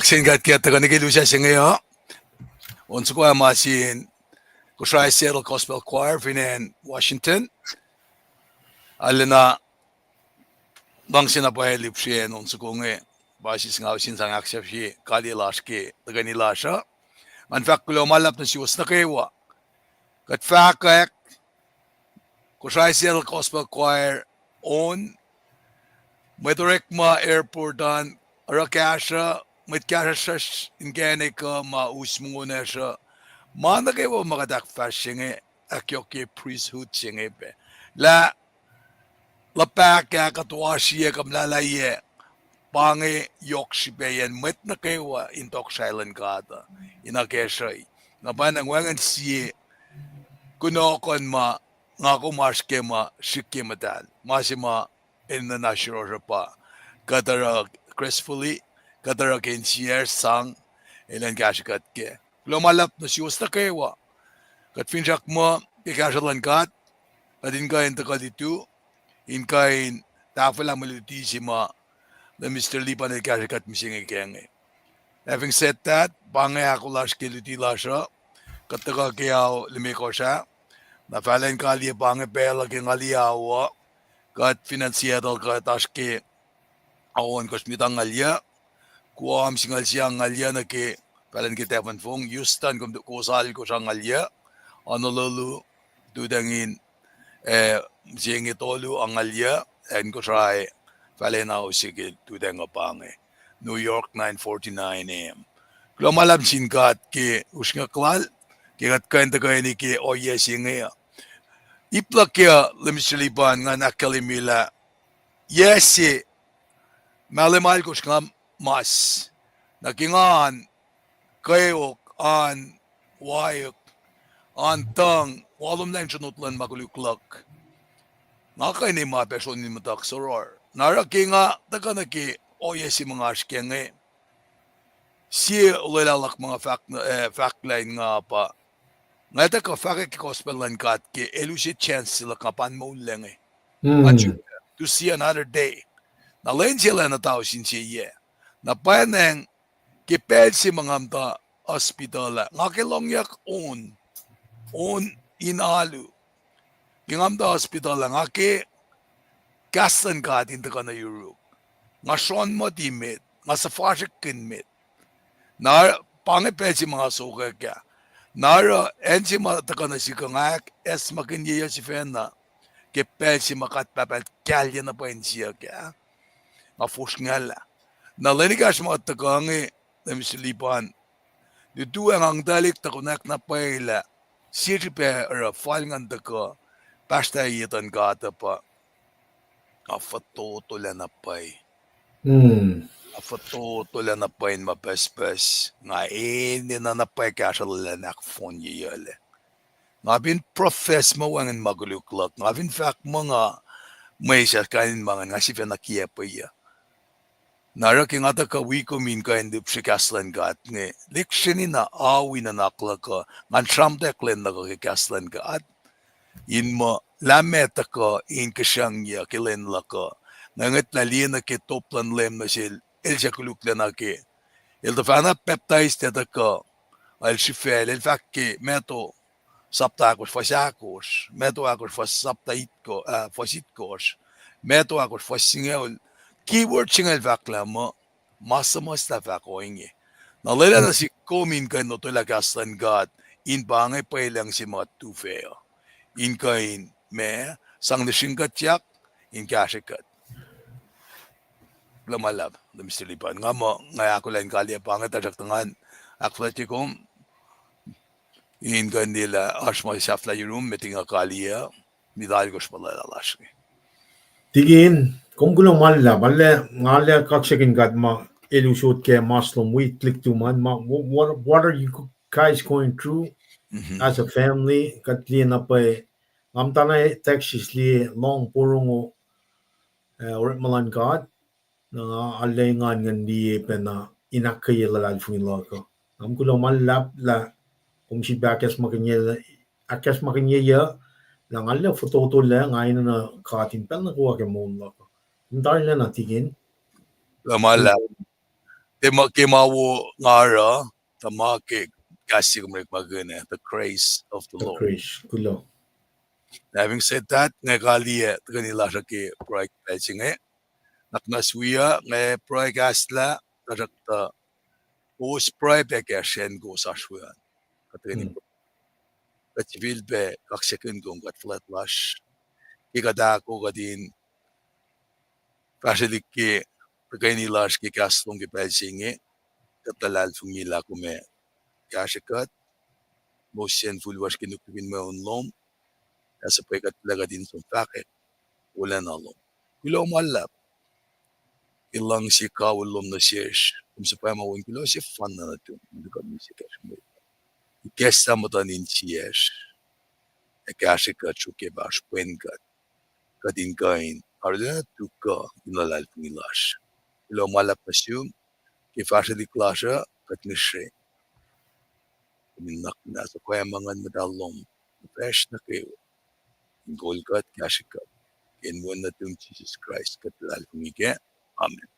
Singat kaya taga siya singayo. Once ko masin Kosrae Seattle Gospel Choir in Washington. Alina bang sinapahelip siya once ko nga basis nga sinsang accept siya kalilaski taga nilasya. In fact, kulo malap na siya nukewa. Kat fakak Kosrae Seattle Gospel Choir on Mwe Airport on Arakasha Mitkasha inge ka mausmuna siya. Mana kayo makadak fashinge akyoke priesthood singe pe. La paka katwa siya kamlalaye pange yokshibeyan met na kayo intok silent God inakeshay. Napanang wangan siya kunokon ma ngako marske ma shike madal. Masima in the national pa. Kadara gracefully kadara kinsier sang ilan kashikat ke. Lumalap na siyos na kayo. Kat finjak mo, kikasalan kat, kadin kain takaditu, in kain tafala malutisima, na Mr. Lipan ay kashikat mising ikenge. Having said that, bangay akollah kilutila siya, kataka kayaw limiko siya, na falen kali bangay pela king aliyawa, kat finansiyadal kat aski awan kosmitang alya, kuwam singal siya alya na ke falen kitepan fong, Houston kusal ko siyang alya, Honolulu, dudangin, siyang itolu ang alya, and Kosrae, Falenao sigil, dudang apange. New York, 9:49 AM. Klo malam singkat ki usnga klal, ki kat kain tagay ni ki oye singa. Iplak ya lemisilipan nga nakalimila, yesi, malimal ko siya mas, nakingan, kayok, an, wayok, antang walum lang sunutlan maguluklak. Nakay ni mga person ni matak soror. Naraki nga takanaki oye si mga askenge. Si ulalak mga fact line nga pa. Nga taka fact gospel lan kat ki elusi chance sila kapan mo lang to see another day. Na len sila na tao sin siya. Na paneng kipel si mga mta hospital nga kilongyak on inalu. Kingamda hospital nga ki kasan ka din ka na Europe. Nga son mo timit, nga sa fashikin mit. Na pangipel si mga suka kya. Nara ensi mataka na si kangak es makindiya si fena. Kipel si makat papel kalya na pa siya kya. Nga fusngala. Nalinigas mataka nga na mislipan. Dito ang dalik takunak na paila. Siripe ara falngan taka. Basta itan gata pa. Nga fatotola na pay. Fatotola na pay mapespes. Nga ini na napay kasala na phone yale. Nga bin profess mo ang maguluklak. Nga bin fact mga may siya kanin mga nga siya nakiya pa iya. Nara ki nga ta ka wiko min ka hindi si kaslan gat nga. Liksini na awi na nakla ka. Nga tramdeklen na ka ki kaslan gat. In mo lamet ka in kasyang ya kilen la ka. Nangat na liya na ki toplan lem na sil. El siya kulukla na ki. El tafana peptides teta ka. Al sifel. El fact ki meto saptakos fasakos. Meto akos fasaptaitko. Fasitkos. Meto akos fasingel. Keyword singal fakla mo. Masamas na fako inge. Nalala na si komin ka no tulakastan gat. In bangay pa ilang si mga tufeo. In kain me. Sang nasingat yak. In kasikat. Lamalab. Lamistilipan. Nga mo. Nga ako lang kali pangay tajaktangan. Akflati kom. In kain nila. Asma safla yung meting akaliya. Midal ko siya pala lalaski. Tigin. Kung gulo malla, ngale kaksakin gat ma elusot ke maslom we click to man ma what are you guys going through as a family? Katli na pa amtana Texas li long purungo or malan gat na alengan ngandi pe na inakay lalal fungin ko. Am gulo malla la kung si bakas makanya akas makanya ya lang alla foto la ngayon na katin pel na kuha ke mo ko. Dahil na natigin. Lamalab. Kimawo ngara. Tamake. Kasi kumrik magana. The grace of the The Lord. grace. Kulo. Having said that, nga kaliya. Kanila siya ki proyek pelsi nga. Naknaswiya nga proyek asla. Kajakta. Us proyek kaya shen go sa shuyan. Katrini po. Katsivil be. Kaksakin kong kat flat lash. Ikadako kadin. Kasi ki kay nilash ki kaslong ki pelsinge katalal fungila kume kashikat motion fulwash ki nukubin mo unlom kasi pa katlaga din sa packet wala na lom kilo malap ilang si kawulom na siyesh kung sa pa mawin kilo si fan na natin hindi ka mi si kashmir ikesa mo tanin siyesh kashikat chuke bash penkat kadin kain arda tuka inalal fungilash kilo malap na siyum kifasha di klasha katnishe minak na sa kaya mga madalom fresh na kayo ingol kat kashikat inwan na tung Jesus Christ katilal kumike. Amen.